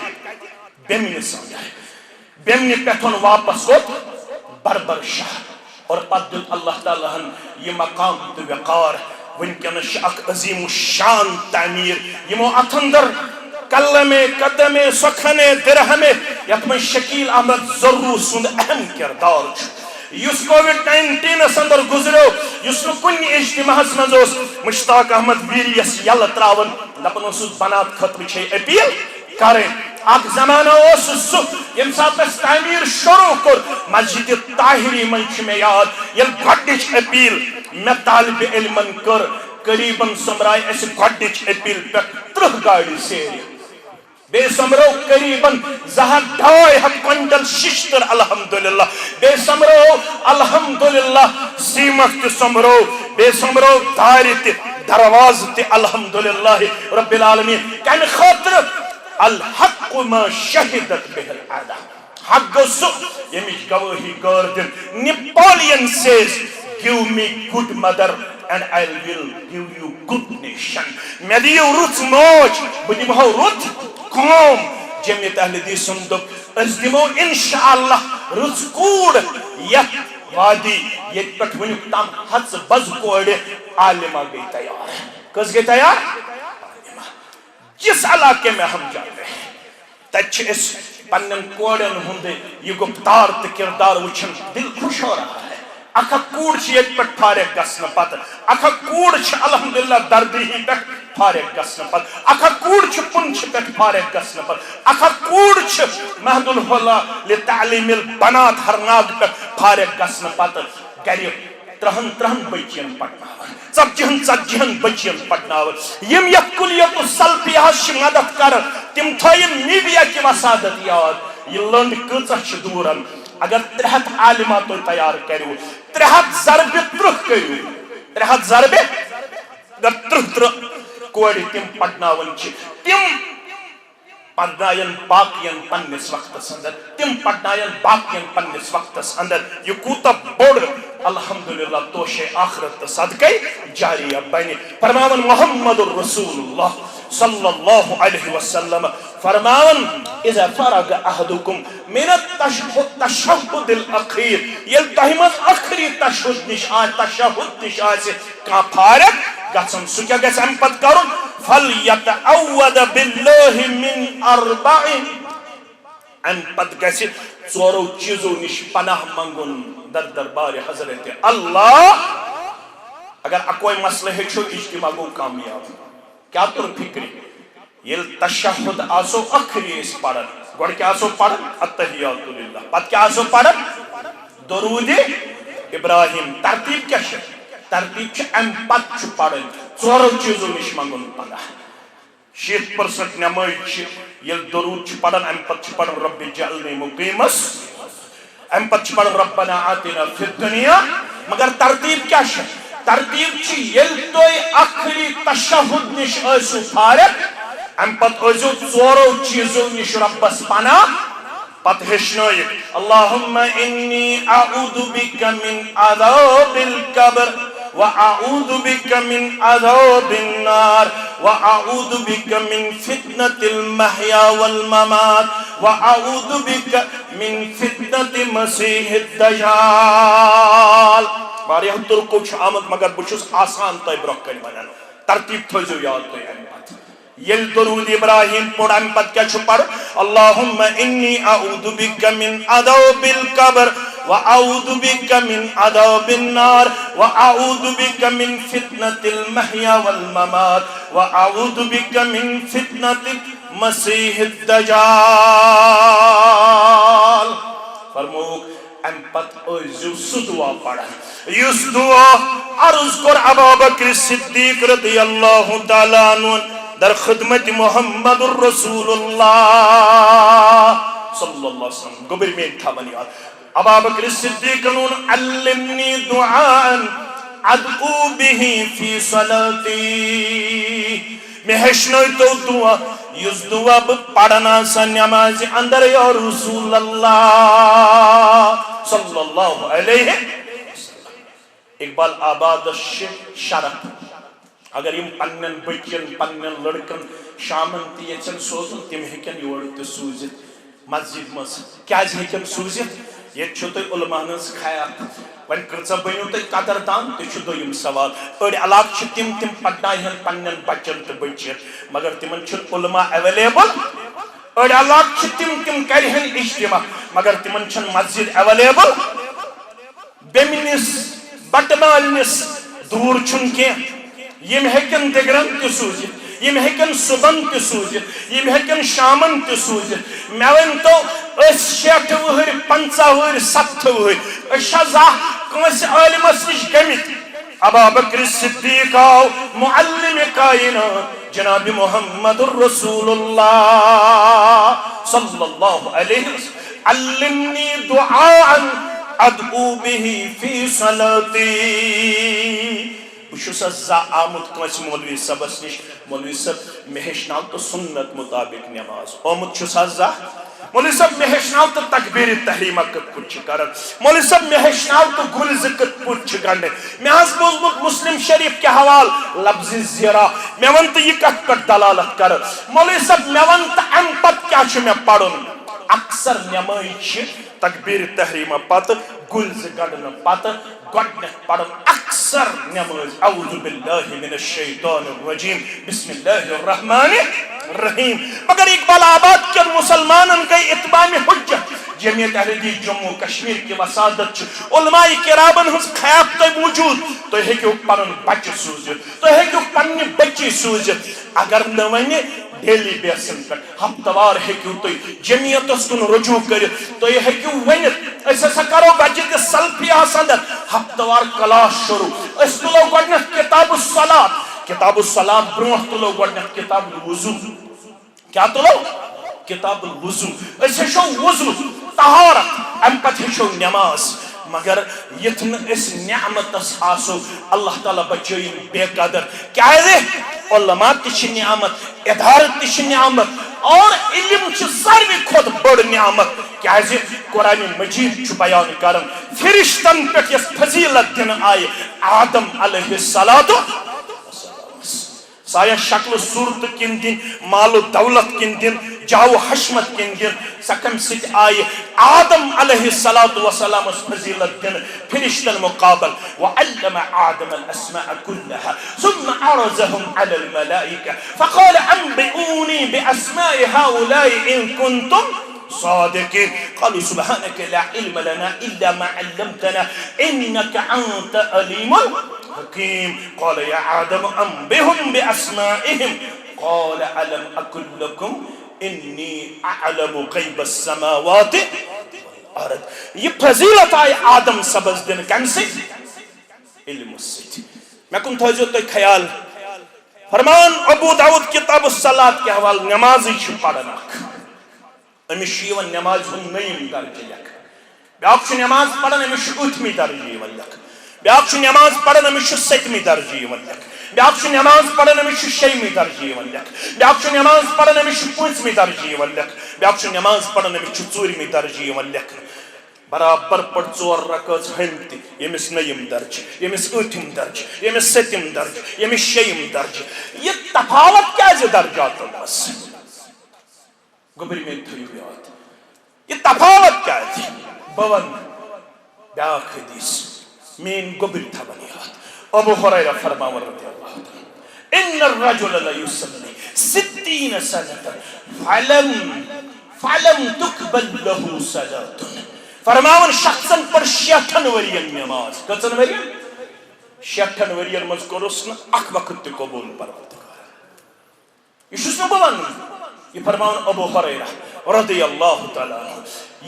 بیمنس بیمنہ پٮ۪ٹھن واپس ووت بربر شاہ اور پتہ دیت اللہ تعالیٰ ہن یہ مقام تو وقار ونکس اخ عظیم الشان تعمیر یمو اتھندر کلمے قدمے سخنے درہمے یت من شکیل احمد ضرور سند اہم کردار اس کووڈ-19 اندر گزرو اس کن اجتماع مز مشتاق احمد ویریس یل تراون دپان بنات خطر اپیل کریں اک زمانہ سہ یم سات تعمیر شروع کور مسجد طاہری من میں یاد یل گۄڈنِچ اپیل میں طالب علمن کر قریباً سمرائے اس گۄڈنِچ اپیل پہ 30 گاڑی سیری بے سمرو قریباً 200-250 کنٹل ششتر الحمدللہ بے سمرو الحمدللہ سیمٹ تہ سمرو بے سمرو دار تہ درواز تہ الحمدللہ رب العالمین کم خاطر الحق ما شہدت به العدا حق سو یمچ گواہی گردن Napoleon says give me good mother and I will give you good nation میں دیو رت موج بہ دمہو رت قوم جمعیت اہل حدیثن دپ اس دمو انشاءاللہ رت کوڑ یت وادی یت پٹ ونیک تام ہتھ بز کوڑ عالمہ گئی تیار کس گئی تیار جس علاقے میں ہم جاتے ہیں تچ اس پنن کوڑن ہند یہ گفتار تو کردار وچھن دل خوش ہو رہا ہے اکھا کوڑ چھ یک پٹ فارغ گسن پت اکھا کوڑ چھ الحمدللہ دردی ہی پٹ فارغ گسن پت اکھا کوڑ چھ پنچ پٹ فارغ گسن پت اکھا کوڑ چھ مہد الحلا لتعلیم البنات ہرناگ پٹ فارغ گسن پت گریو 30 بچین پٹناون ژتجہن بچین پٹناون یم یت کلیت سلفیہ مدد کر تم تھین میڈیا کی وسادت یاد یہ لنڈ کۭژاہ چھ دورن اگر 300 عالمہ تو تیار کرو 300 ضرب 30 کرو 300 ضرب اگر 30 کوڑ تم پٹناون چھ تم پڑھنائن باقین پنس وقتس اندر تم پڑھنائن باقین پنس وقتس اندر یہ کوتا بوڑ الحمدللہ توشے آخرت صدقے جاریہ بنی فرماون محمد الرسول اللہ صلی اللہ علیہ وسلم فرماون اذا فرغ احدکم من التشہد الاخیر یل تہمت اخری تشہد نش آئے کا فارغ گژھن سہ کیا گژھِ امہ پتہٕ کرُن فلیتعوذ باللہ من 4 امہ پتہٕ گژھِ 4 چیزو نش پناہ منگُن در دربار حضرت اللہ اگر اکوے مسئلہ ہیچھو اجتماع گو کامیاب کیا تر فکری یل تشہد آسو اخری اس پڑھن گوڑ کیا سو پڑھن التحیات للہ پت کیا سو پڑھن درود ابراہیم ترتیب کیا ہے ترتیب چھ ام پت چھ پڑھن ژورو چیزو نش منگن پناہ 60% نماز چھ یل درود چھ پڑھن ام پت چھ پڑھن رب جعلنی مقیمس ام پت چھ پڑھن ربنا آتنا فی الدنیا مگر ترتیب کیا ہے ترتیب چھ یل توی آخری تشہد نش ایسو فارغ ام پت ایسو ژورو چیزو نش ربس پناہ پت ہشنوئی اللہم انی اعوذ بک من عذاب القبر وأعوذ بك من عذاب النار وأعوذ بك من فتنة المحيا والممات وأعوذ بك من فتنة مسيح الدجال واریاہ ترکو چھ آمد مگر بچھس آسان تای برکن بنن ترتیب تھوزو یاد تو امپت یل درود ابراہیم پڑھ امپت کیا چھ پڑھ اللہم انی اعوذ بک من عذاب القبر وأعوذ بك من عذاب النار وأعوذ بك من فتنة المحيا والممات وأعوذ بك من فتنة مسيح الدجال فرموک ام پت ایزو سدوا پڑھا یس دعا عرض کر ابا بکر صدیق رضی اللہ تعالیٰ عنہ در خدمت محمد الرسول اللہ صلی اللہ علیہ وسلم گبر میں تھا بنیاد ابا بکر صدیق انہوں علمنی دعاء ادعو به فی صلاتی میں ہشنوئی تو دعا یس دعا پڑھنا سا نماز اندر یا رسول اللہ صلی اللہ علیہ وسلم اقبال آباد شرف اگر یم پنن بچن پنن لڑکن شامن تیچن سوزن تم ہکن یور تے سوزت مسجد مز کیاز ہکن سوزت یہ چھو تو علماء نز خیال ون کرچا بنیو تو قدر دان تو چھو دویم سوال اڑ علاق چھ تم پڑھائن پنن بچن تو بچت مگر تمن چھ علماء اویلیبل اڑ علاق چھ تم کرہن اجتماع مگر تمن چھ مسجد اویلیبل بیمنس بٹمالنس دور چھن کی یم ہیکن دگرن تی سوزت یم ہیکن صبحن تی سوزت یم ہیکن شامن تی سوزت میں ون تو اس 60 وہر 50 وہر 70 وہر اشازہ کنس عالمس نش گمت ابا بکر صدیق آو معلم کائنات جناب محمد الرسول اللہ صلی اللہ علیہ وسلم علمنی دعاء ادعو به فی صلاتی بشوس زا آمد کنس مولوی صبس نش مولوی صب مہشنال تو سنت مطابق نماز آمد چھوسا زا مولوی صب مہشنال تو تکبیر تحریمہ کت پوچھ کرن مولوی صب مہشنال تو گلز کت پوچھ کرنے میں آز بوزمت مسلم شریف کے حوال لفظ زیرہ میں ونت یہ کت پر دلالت کرن مولوی صب میں ونت امپت کیا چھو میں پڑھن اکثر نمائی چھ تکبیر تحریمہ پت گلز گڑن پت گوڑنک پڑھن اکثر نماز اعوذ باللہ من الشیطان الرجیم بسم اللہ الرحمن الرحیم مگر اقبال آباد کے مسلمانن کے اتمام حجت جمعیت اہل حدیث جموں کشمیر کی وسادت علماء کرامن ہنس خیاب تو موجود تو ہے کہ پنن بچ سوزت تو ہے کہ پنن بچی سوزت اگر نوانی ڈیلی بیسن پر ہفتوار ہیکیو تو جمعیت اس کن رجوع کر تو یہ ہیکیو ونیت ایسا سا کرو بچی کے سلفی آسندر ہفتوار کلاس شروع اس تلو گوڑنت کتاب الصلاة کتاب الصلاة برونح تلو گوڑنت کتاب الوضو کیا تلو کتاب الوضو اس ہشو وضو طہارت امپت ہشو نماز مگر یتن اس نعمت اسحاسو اللہ تعالیٰ بچوئین بے قدر کیا ہے علماء تیش نعمت ادارت تیش نعمت اور علم چھ ساروی خود بڑ نعمت کیا ہے قرآن مجید چھ بیان کرن فرشتن پہ اس فضیلت دن آئے آدم علیہ السلام سایہ شکل صورت کن دن مال و دولت کن دن جاو حشمت کن دن سکم ست آئے آدم علیہ السلام اس فضیلت دن فرشتن مقابل وعلم آدم الاسماء كلها ثم عرضهم على الملائكة فقال انبئوني بأسماء هؤلاء إن كنتم صادقين قالوا سبحانك لا علم لنا إلا ما علمتنا إنك أنت عليم حكيم قال يا آدم أنبئهم بأسمائهم قال ألم أقل لكم انی اعلم غیب السماوات والارض. یہ فضیلت آئی آدم سبز دن کم سے علم سۭتۍ. مےٚ کُن تھٲیزیو تُہۍ خیال. فرمان ابو داؤد کتاب الصلاۃ کے حوالہ نمازی چھُ پران اکھ أمِس چھُ یِوان نماز ہُنٛد نٔیِم درجہِ لیکھنہٕ. بیٛاکھ چھُ نماز پران أمِس چھُ 8مہِ درجہِ یِوان لیکھنہٕ. بیٛاکھ چھُ نماز پران أمِس چھُ 7مہِ درجہِ یِوان لیکھنہٕ. بیٛاکھ چھُ نماز پران أمِس چھُ 6مہِ درجہِ یِوان لیکھنہٕ. بیٛاکھ چھُ نماز پران أمِس چھُ 5مہِ درجہِ یِوان لیکھنہٕ. بیٛاکھ چھُ نماز پران أمِس چھُ 4مہِ درجہِ یِوان لیکھنہٕ. برابر پڑ 4 رکعت ہن تہِ ییٚمِس نٔیِم درجہِ ییٚمِس 8م درجہِ ییٚمِس 7م درجہِ ییٚمِس 6م درجہِ. یہ تفاوت کیازِ درجاتن منٛز گوٚبرۍ مےٚ تھٲیِو یاد. یہ تفاوت کیازِ. بہٕ وَنہٕ بیٛاکھ حدیث میٛٲنۍ گوٚبرۍ تھاوَن یاد. ابو ہریرہ فرماوان رضی اللہ عنہ ان الرجل ليصلي 60 سنة فلم تقبل له صلاة. فرماون شخصن پر 60 ورین نماز. کٔژن ورین؟ 60 ورین منٛز کوٚرُس نہٕ اکھ وقت تہِ قبوٗل پروردگار. یہ چھُس نہٕ بہٕ ونان. یہ فرماون ابو ہریرہ رضی اللہ تعالیٰ عنہ.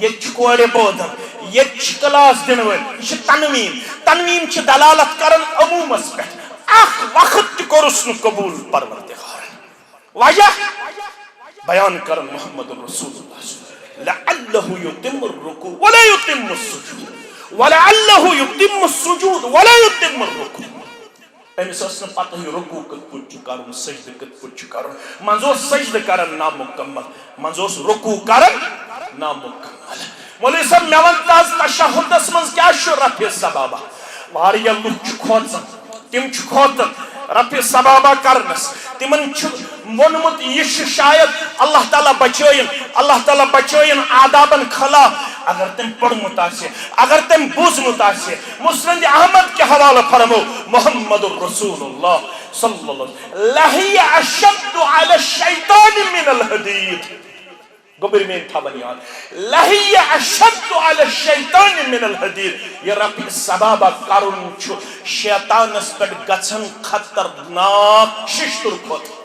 یہ چھُ کورِ بوزان یہ چھِ کلاس دِنہٕ وٲلۍ. یہ چھِ تنویٖن. تنویٖن چھِ دلالت کران عموٗمس پٮ۪ٹھ. اکھ وقت تہِ کوٚرُس نہٕ قبوٗل پروردگار. وجہ بیان کران محمد رسول اللہ لعلہ یتم الرکوع ولا یتم السجود ولعلہ یتم السجود ولا یتم الرکوع. أمِس ٲس نہٕ پتہ رکوع کِتھ پٲٹھۍ چھُ کرُن سجدٕ کِتھ پٲٹھۍ چھُ کرُن. منٛزٕ اوس سجدٕ کران نامُکمل منٛزٕ اوس رکوع کران نامُکمل. مولوی صٲب مےٚ وَن تہٕ حظ تشہُدس منٛز کیٛاہ چھُ رفع سبابہ. واریاہ لُکھ چھِ کھوژان تِم چھِ کھوژان رفع سبابہ کرنس. تمن چھُ ووٚنمُت یہِ چھُ شاید اللہ تعالیٰ بچٲیِن اللہ تعالیٰ بچٲیِن آدابن خلاف. اگر تم پڑھمُت آسہِ اگر تم بوٗزمُت آسہِ. مسند احمد کے حوالہ فرمو محمد رسول اللہ صلی اللہ علیہ وسلم لہی اشد علی الشیطان من الحدید. گوٚبرۍ میٛٲنۍ تھاوَن یاد. لہی اشد علی الشیطان من الحدید. یہ رفع سبابہ کرُن چھُ شیطانس پٮ۪ٹھ گژھان خطرناک ششتر کھۄتہٕ.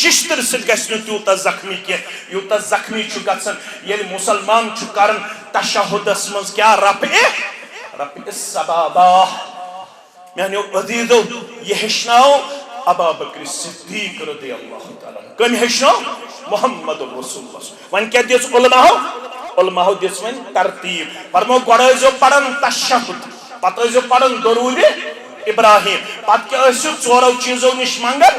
ششتر سۭتۍ گژھِ نہٕ تیوٗتاہ زخمی کینٛہہ یوٗتاہ زخمی چھُ گژھان ییٚلہِ مُسلمان چھُ کران تشہُدس منٛز کیٛاہ رفع سبابہ. میانیو عزیزو یہ ہیٚچھناو ابا بکر صدیق رضی اللہ تعالیٰ عنہ. کٔمۍ ہیٚچھناو؟ محمد رسول اللہ. وۄنۍ کیٛاہ دِژ علماہو دِژ وۄنۍ ترتیٖب. فرمو گۄڈٕ ٲسۍزیو پران تشہُد پتہٕ ٲسۍزیو پران درود ابراہیم پتہٕ کیٛاہ ٲسِو ژورو چیٖزو نِش منگان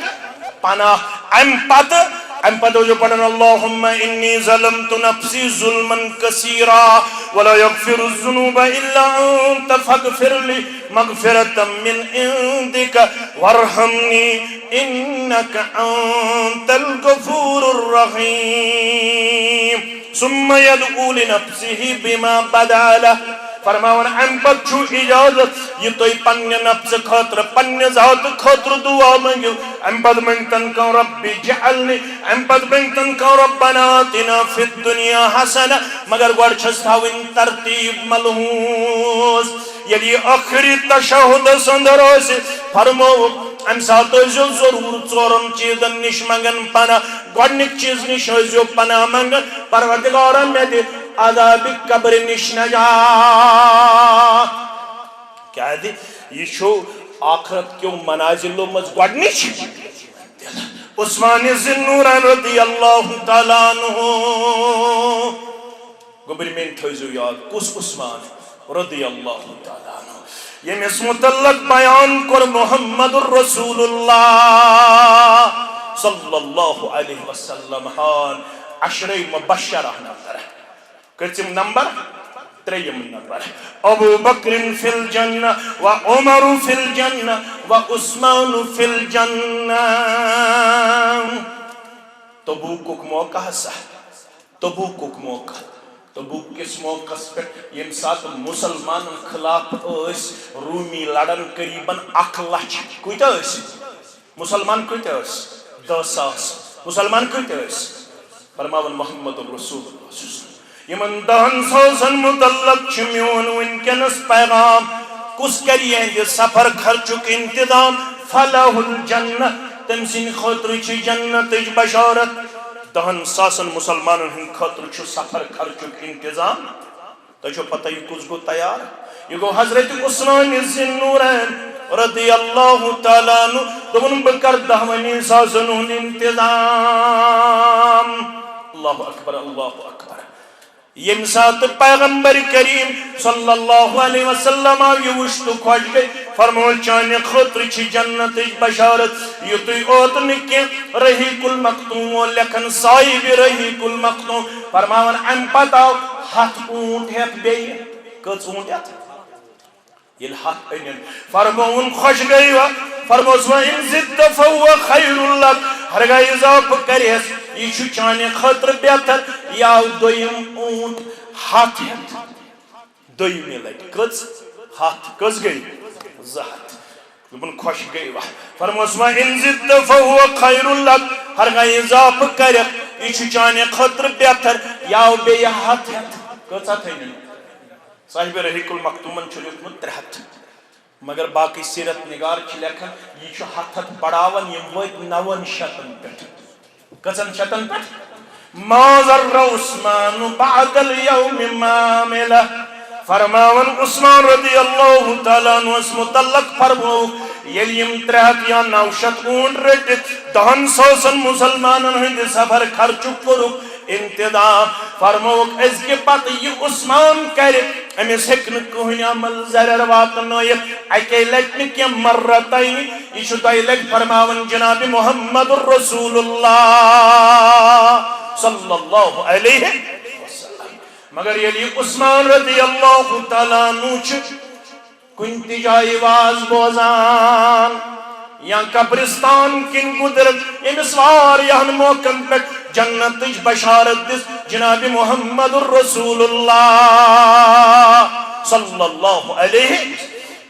پناہ. امہِ پتہٕ ٲسۍزیو پران اللہم انی ظلمت نفسی ظلما کثیرا ولا یغفر الذنوب الا انت فاغفر لی مغفرة من عندک وارحمنی انک انت الغفور الرحیم. ثم يدعو لنفسه بما بدا له. فرماون ام پت چھو اجازت یہ توئی پنہ نفس خاطر پنہ ذات خاطر دعا منگو. ام پت منگتن کو رب جعلنی ام پت منگتن کو ربنا آتنا فی الدنیا حسنہ. مگر گوڑ چھس تھاوین ترتیب ملحوظ. یلی آخری تشہد اندر آسی فرمو ام سات ٲسۍزیو ضرور ژورن چیزن نش منگن پناہ. گۄڈنِک چیز نش ٲسۍزیو پناہ منگن پروردگارا مےٚ دِ عذاب قبر نش نجات. کیا دِ یہ چھُ آخرت کیو منازلو مز گۄڈنِچ. عثمان ذِالنورین رضی اللہ تعالیٰ عنہ. گوٚبرۍ میٛٲنۍ تھٲیزیو یاد کُس عثمان رضی اللہ تعالیٰ عنہ ییٚمِس متعلق بیان کوٚر محمد رسول اللہ صلی اللہ علیہ وسلم ہان عشرہ مبشرہ نمبر. کٔژِم نمبر؟ 3م نمبر. ابو بکر فی الجنہ و عمر فی الجنہ و عثمان فی الجنہ. تبوکُک موقع ہسا تبوکُک موقع. تبوک کس موقع پہ یم سات مسلمان خلاف رومی لڑن قریباً 1 لچھ. کۭتیاہ ٲسۍ مسلمان کۭتیاہ ٲسۍ؟ 10,000 مسلمان کۭتیاہ ٲسۍ؟ فرماون محمد رسول اللہ. یمن 10,000 متعلق چھُ میون ونکیٚنس پیغام. کُس کرِ یہنٛدِ سفر خرچُک انتظام؟ فلہ الجنہ. تٔمۍ سٕنٛدِ خٲطرٕ چھِ جنتٕچ بشارت. 10,000 مسلمانن ہند خاطر چھ سفر خرچک انتظام تو پتہ یہ کس گو تیار یہ گو حضرت عثمان ذی النورین رضی اللہ تعالیٰ عنہ دون بکر 10,000 ہند انتظام اللہ اکبر اللہ اکبر یم سات پیغمبر کریم صلی اللہ علیہ وسلم یہ وشت خوش گئی فرمول چانے خطر چھ جنت بشارت یہ تو اوت نکے رحیق المختوم لکھن صاحب رحیق المختوم فرماون ام پتاو ہاتھ اونٹ ہے بے کچھ اونٹ ہے یہ ہاتھ اینن فرمون خوش گئی فرموس و ان زدت فهو خیر لک ہرگاہ اضافہ کریس یہ چھ چانے خطر بہتر یا دویم اونٹ ہاتھ ہے دویمی لگ کچھ ہاتھ کس گئی زہت لبن خوش گئی فرموس و ان زدت فهو خیر لک ہرگاہ اضافہ کریس یہ چھ چانے خطر بہتر یا بے ہاتھ ہے کچھ ہاتھ ہے صاحب رحیق المختومن چھ لکھمت 3 مگر باقی سیرت نگار چھ لکھن یہ چھ ہاتھ بڑاون یم ویت 900 پٹ کچن شتن پٹ ما ذر عثمان بعد اليوم ما عمل فرماون عثمان رضی اللہ تعالیٰ عنہ اس متعلق فرمو یم 3 یا 900 اونٹ رٹت 10,000 مسلمانن ہند سفر خرچک کرک انتظام فرموک از کے پتہ یہ عثمان کرے امس ہیکن کہن عمل ضرر واتنائت اکی لٹن کی مرتین یہ چھ دۄیہِ لٹہِ فرماون جناب محمد رسول اللہ صلی اللہ علیہ وسلم مگر یلی عثمان رضی اللہ تعالیٰ عنہ چھ کن تہ جائے واز بوزان یا قبرستان کن گزرت امس واریاہن موقعن پہ جنت بشارت دس جناب محمد رسول اللہ صلی اللہ علیہ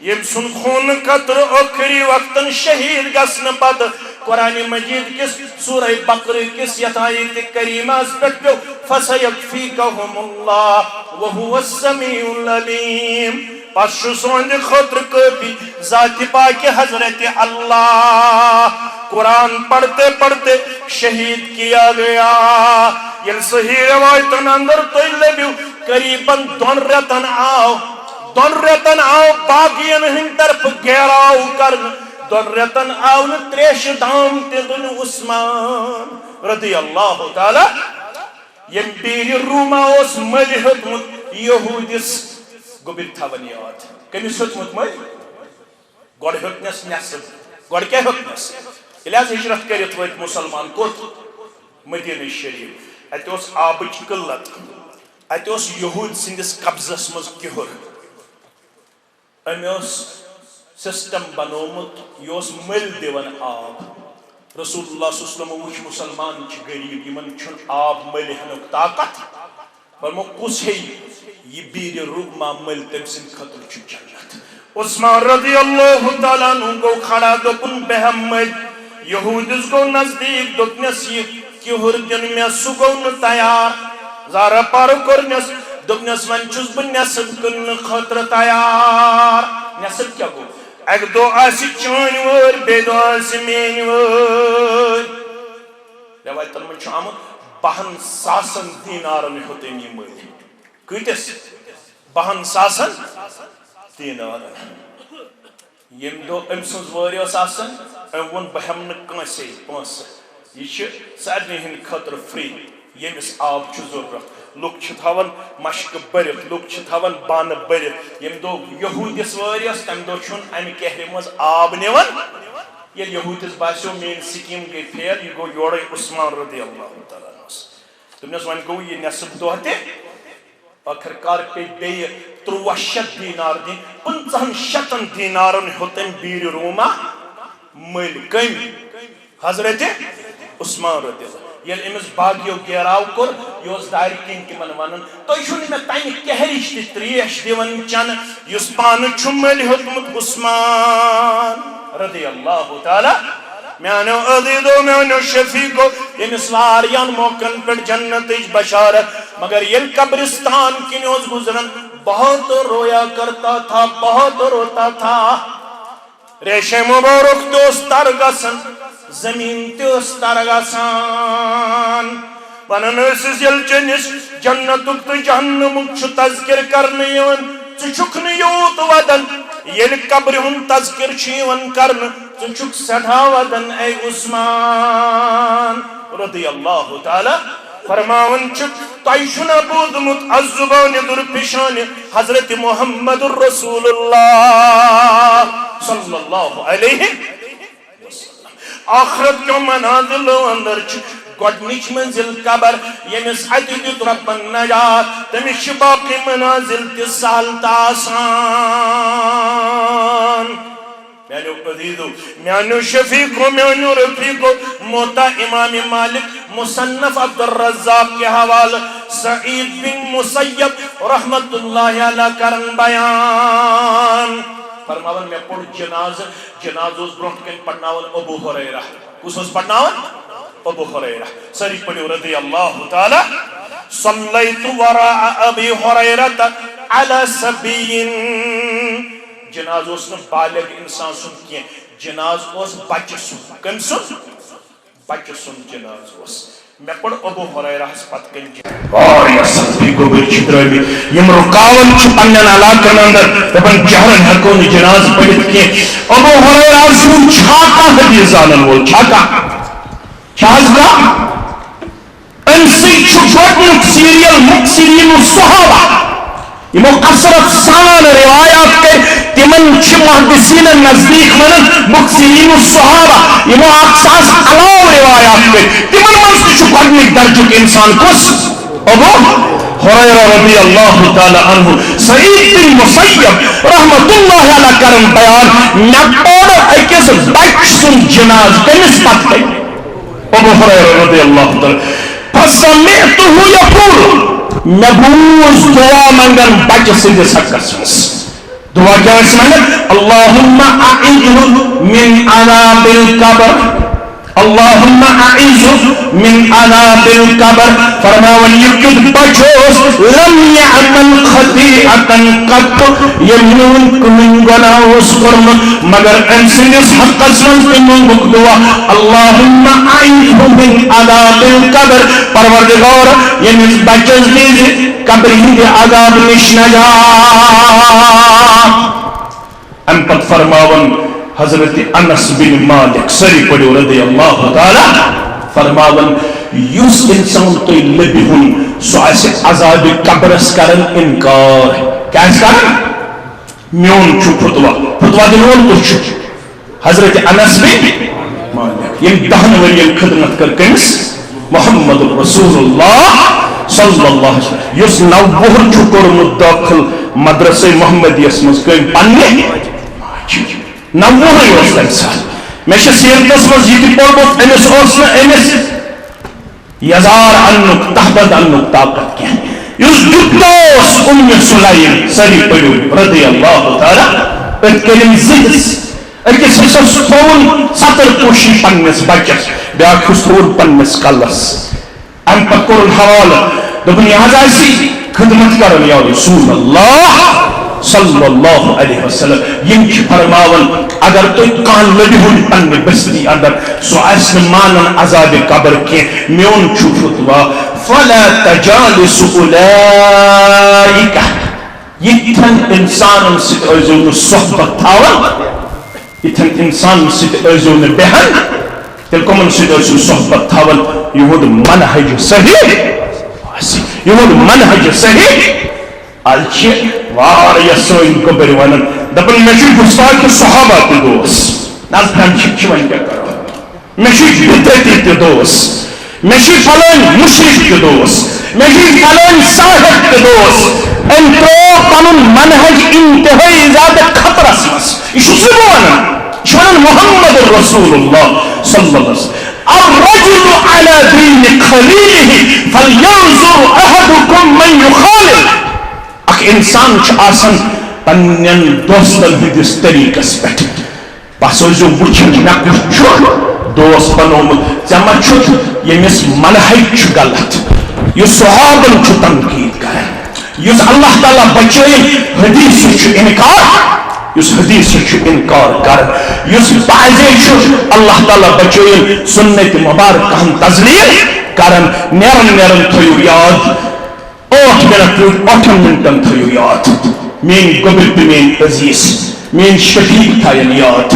یم سن خون قطر اخری وقتن شہید گسن پت قرآن مجید کس سورہ بقرہ کس یت آیت کریمہ پہ پیو فسیکفیکہم اللہ وہو السمیع العلیم پس سوند خطر کافی ذات پاک حضرت اللہ قرآن پڑھتے پڑھتے شہید کیا گیا یہ صحیح روایتن اندر تو لبیو قریباً 2 رتن آو باقین ہن طرف گھیراؤ کرن 2 رتن آو ن 3 دام تدن عثمان رضی اللہ تعالی یم بیر روما اس مل ہتمت یہودس گوبر تھاون یاد کمس ہتمت مل گوڑ ہتنس نصب گوڑ کیا ہتنس ییٚلہِ حظ ہجرت کٔرِتھ وٲتۍ مُسلمان کوٚت مدینہ شریف اتہِ اوس آبٕچ قٕلت اتہِ اوس یہوٗد سٕنٛدِس قبضس منٛز کِہُر أمۍ اوس سسٹم بنومُت یہِ اوس مٔلۍ دِوان آب رسول اللہ صلی اللہ علیہ وسلم وٕچھ مُسلمان چھِ غریٖب یِمن چھُنہٕ آب مٔلۍ ہٮ۪نُک طاقت فرمو کُس ہیٚیہِ یہِ بیٖرِ روٗما مٔلۍ تٔمۍ سٕنٛدِ خٲطرٕ چھُ جنت عثمان رضی اللہ تعالیٰ عنہ گو کھڑا دوپن بہم مٔلۍ یہودس گو نزدیک دوپنس یہ کہر دن میں سہ گو ن تیار زارا پار کورنس دوپنس ون چھس بہ نصب کرن خاطر تیار نصب کیا گو اک دو آسی چان وٲرۍ بیٚیہِ دۄہ آسہِ میٛٲنۍ وٲرۍ روایتن منٛز چھُ آمُت 10,000 دینارن ہیوٚت أمۍ یہِ مٔلۍ کۭتِس 10,000 دینارن یم دو أمۍ سٕنٛز وٲرۍ ٲس آسان أمۍ ووٚن بہٕ ہٮ۪مہٕ نہٕ کٲنٛسے پونٛسہٕ یہِ چھِ سارنٕے ہٕنٛدِ خٲطرٕ فرٛی ییٚمِس آب چھُ ضروٗرت لُکھ چھِ تھاوان مشکہٕ بٔرِتھ لُکھ چھِ تھاوان بانہٕ بٔرِتھ ییٚمہِ دۄہ یہوٗدِس وٲرۍ ٲس تَمہِ دۄہ چھُنہٕ اَمہِ کہرِ منٛز آب نِوان ییٚلہِ یہوٗدِس باسیو میٛٲنۍ سِکیٖم گٔے فیل یہِ گوٚو یورَے عثمان رضی اللہ تعالیٰ عنہس دوٚپنَس وۄنۍ گوٚو یہِ نٮ۪صٕب دۄہ تہِ ٲخٕر کار پیٚیہِ بیٚیہِ 300 دینار دِنۍ 500 دینارن ہیوٚت أمۍ بیٖرِ روٗما مٔلۍ کٔمۍ حضرت عثمان رضی اللہ ییٚلہِ أمِس باقیو گیراو کوٚر یہِ اوس دارِ کِنۍ تِمن ونان تُہۍ چھُنہٕ مےٚ تَمہِ کہرِچ تہِ ترٛیش دِوان چنہٕ یُس پانہٕ چھُ مٔلۍ ہیوٚتمُت عثمان رضی اللہ تعالیٰ میانو عزیزو میانو شفیقو ییٚمِس واریاہن موقعن پٮ۪ٹھ جنتٕچ بشارت مگر ییٚلہِ قبرستان کِنۍ اوس گُزران بہت رویا کرتا تھا بہت روتا تھا ریشے مبارک تہِ اوس تر گژھان زمین تہِ ٲس تر گژھان ونن ٲسِس ییٚلہِ چٲنِس جنتُک تہٕ جہنمُک چھُ تذکر کرنہٕ یِوان ژٕ چھُکھ نہٕ یوٗت ودان ییٚلہِ قبرِ ہُنٛد تذکر چھُ یِوان کرنہٕ ژٕ چھُکھ سٮ۪ٹھاہ ودان اے عثمان رضی اللہ تعالیٰ فرماون چھُ تۄہہِ چھُنا بوٗزمُت الزُبانہِ دُرفِشانہِ حضرت محمد رسول اللہ صلی اللہ علیہ وسلم آخرت کیو منازلو اندر چھُ گۄڈنِچ منزل قبر ییٚمِس اَتہِ دیُت رۄبن نجات تٔمِس چھِ باقٕے منازل تہِ سہل تہٕ آسان میانیو عزیزو میانیو شفیقو میانیو رفیقو موتا امام مالک مصنف عبد الرزاق کے حوالہ سعید بن مسیب رحمت اللہ علیہ کرن بیان فرماون میں پڑھ جنازوز برونٹ کن پڑھناون ابو ہریرہ کس اس پڑھناون ابو ہریرہ سری پڑھو رضی اللہ تعالی صلیت وراء ابی ہریرہ علی سبیین جناز اس نے بالغ انسان سن کیا جناز اس بچہ سن کم سن بچہ سن جناز اس میں پڑھ ابو ہریرہ پت کن اور یا صدی کو برچ دراوی یم رکاون چھ پنن علاقن اندر دپن جہرن ہکون جناز پڑھت کی ابو ہریرہ سن چھاکا حدیث زانن وول چھاکا چھازگا انسی چھوٹنک سیریل مکسرین الصحابہ یہ کثرت سان روایات کے تمن محدثین نزدیک من مکثرین الصحابہ یہ اقساس علاوہ روایات کے تمن من گۄڈنِک درجُک انسان کس ابو ہریرہ رضی اللہ تعالی عنہ سعید بن مسیب رحمت اللہ علیہ کرن بیان مے پڑھ أکِس بچہ سُنٛد جناز کٔمِس پتہٕ گٔے ابو ہریرہ رضی اللہ تعالی فسمعته يقول نبوز دعا منگن بچہ سندس حقس مس دعا کیا اس منگن اللہم اعیذ من عذاب القبر اللہم اعیذ من عذاب القبر فرماون یکت بچوس لم یعمل خطیئتا قط یمنون کمن گناہوس کرم مگر ان سندس حقس من منگک دعا اللہم اعیذ من عذاب القبر پروردگار یمس بچس دیزی قبر ہند عذاب نش نجات ام پت فرماون حضرت انس بن مالک سری پڑھو رضی اللہ تعالی فرماون یس انسان تو لبی ہن سو ایسے عذاب قبرس کرن انکار کیا اس کرن میون چھو فتوا دنون کچھ حضرت انس بن مالک یم دہن ورین خدمت کر کنس محمد رسول اللہ صلی اللہ علیہ وسلم یس نوہر چھو کرمت داخل مدرسہ محمد یسمز کن پننے نوہر یوز انسان میں سیرتس مز یہ پورمت امس امس یزار انک تحبت انک طاقت کی یس دتوس ام سلیم سری پڑھو رضی اللہ تعالی اتکلم زیس اکس حصص تھون سطر پوشی پنس بچس بیاکھ حص تھون پنس کلس ام پکر حوالہ دبن یہاں آسی خدمت کرن یا رسول اللہ صلی اللہ علیہ وسلم یم چھ فرماون اگر تو کان لبی ہن پنہ بستی اندر سو اسن مانن عذاب قبر کے میون چھ فتوا فلا تجالس اولئک یتھن انسان ست ازون صحبت تھاون یتھن انسان ست ازون بہن تیل کمن ست ازون صحبت تھاون یہ منہج صحیح یہ منہج صحیح الچہ واریا سوئن کبر ونن دپن مجھے گستاخ صحابہ تی دوس ناز پھنچ ون کیا کرو مجھے بدعتی تی دوس مجھے فلان مشرک تی دوس مجھے فلان صاحب تی دوس ان تو پنن منہج انتہائی زیادہ خطرس مس یہ ونن محمد رسول اللہ صلی اللہ علیہ وسلم الرجل على دين خليله فلينظر احدكم من يخالف اخ انسان چھ آسان پنن دوستن ہندس طریقس پہ بس ازو وچن مے کچھ دوست بنومت ژےٚ چھُتھ ییٚمِس منہج چھُ غلط یُس صحابن چھُ تنقید کران یُس اللہ تعالیٰ بچٲیِن حدیث چھُ انکار یُس حدیث چھُ انکار کران یُس بعضے چھُ اللہ تعالیٰ بچٲیِن سنت مبارکہن تزلیل کرن نیرن تھیو یاد 8 منٹ 8 منٹن تھیو یاد مین گوبل تو مین عزیز مین شفیق تھین یاد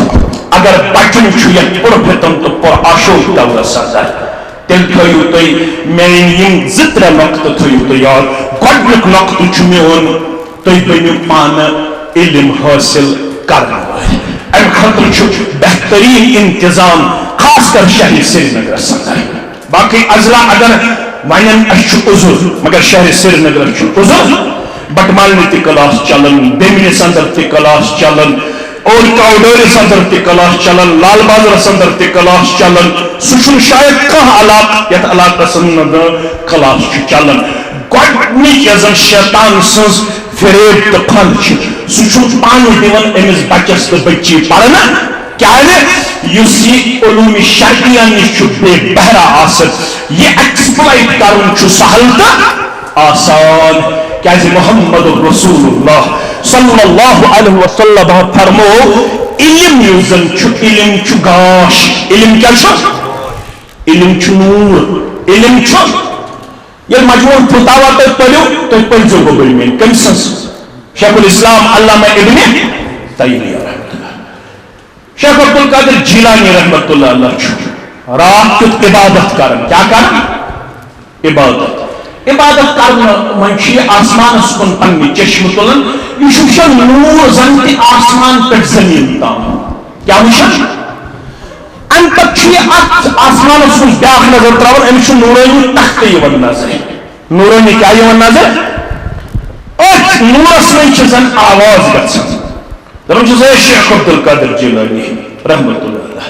اگر بچن یہ پرفتن تو پر آشوق دورس اندر تیل تھیو تھی مین یم 2-3 نقطہ تھیو تو یاد گۄڈنیُک نقطہ چھُ میون تُہۍ بٔنِو پانہٕ علم حٲصِل کرن وٲلۍ امہِ خٲطرٕ چھُ بہترین انتظام خاص کر شہر سری نگرس اندر باقی اضلاع اگر ونن اچھو عذر مگر شہر سری نگر چھو عذر بٹمالنی تی کلاس چلن بیمنس اندر تی کلاس چلن اور کاؤڈورس اندر تی کلاس چلن لال بازرس اندر تی کلاس چلن سوچن شاید کھاں علاق یت علاقہ اندر کلاس چھو چلن گۄڈنِچ یۄس زن شیطان سٕنٛز فریب تہٕ پھنٛد چھِ سُہ چھُ پانہٕ دِوان أمِس بچس تہٕ بچی پرنہٕ کیازِ یُس یہِ علوٗمِ شرعیہ نِش چھُ بے بہرا آسان یہِ ایکسپلائٹ کرُن چھُ سہل تہٕ آسان کیازِ محمد رسول اللہ صلی اللہ علیہ وسلم فرمو علم یُس زن چھُ علم چھُ گاش علم کیٛاہ چھُ علم چھُ نوٗر علم چھُ یہ مجموع فتاوا تُہۍ پٔرِو تُہۍ پٔرزیو گوٚبٕلۍ میٛٲنۍ کٔمۍ سٕنٛز شیخ الاسلام علامہ ابن تیمیہ رحمۃ اللہ شیخ عبد القادر جیلانی رحمۃ اللہ علیہ چھُ رات کیُتھ عبادت کرن کیا کرن عبادت کرنہٕ وۄنۍ چھُ یہِ آسمانس کُن پننہِ چشمہٕ تُلان یہِ چھُ وٕچھان نوٗر زن تہِ آسمان پٮ۪ٹھ زٔمیٖن تام کیٛاہ وٕچھان امہِ پتہٕ چھُ یہِ اتھ آسمانس کُن بیٛاکھ نظر ترٛاوان أمِس چھُ نوٗرٲنی تختہٕ یِوان نظرِ نوٗرٲنی کیٛاہ یِوان نظر أتھۍ نوٗرس منٛز چھِ زن آواز گژھان دپان چھُس اے شیخ عبد القادر جیلانی رحمۃ اللہ علیہ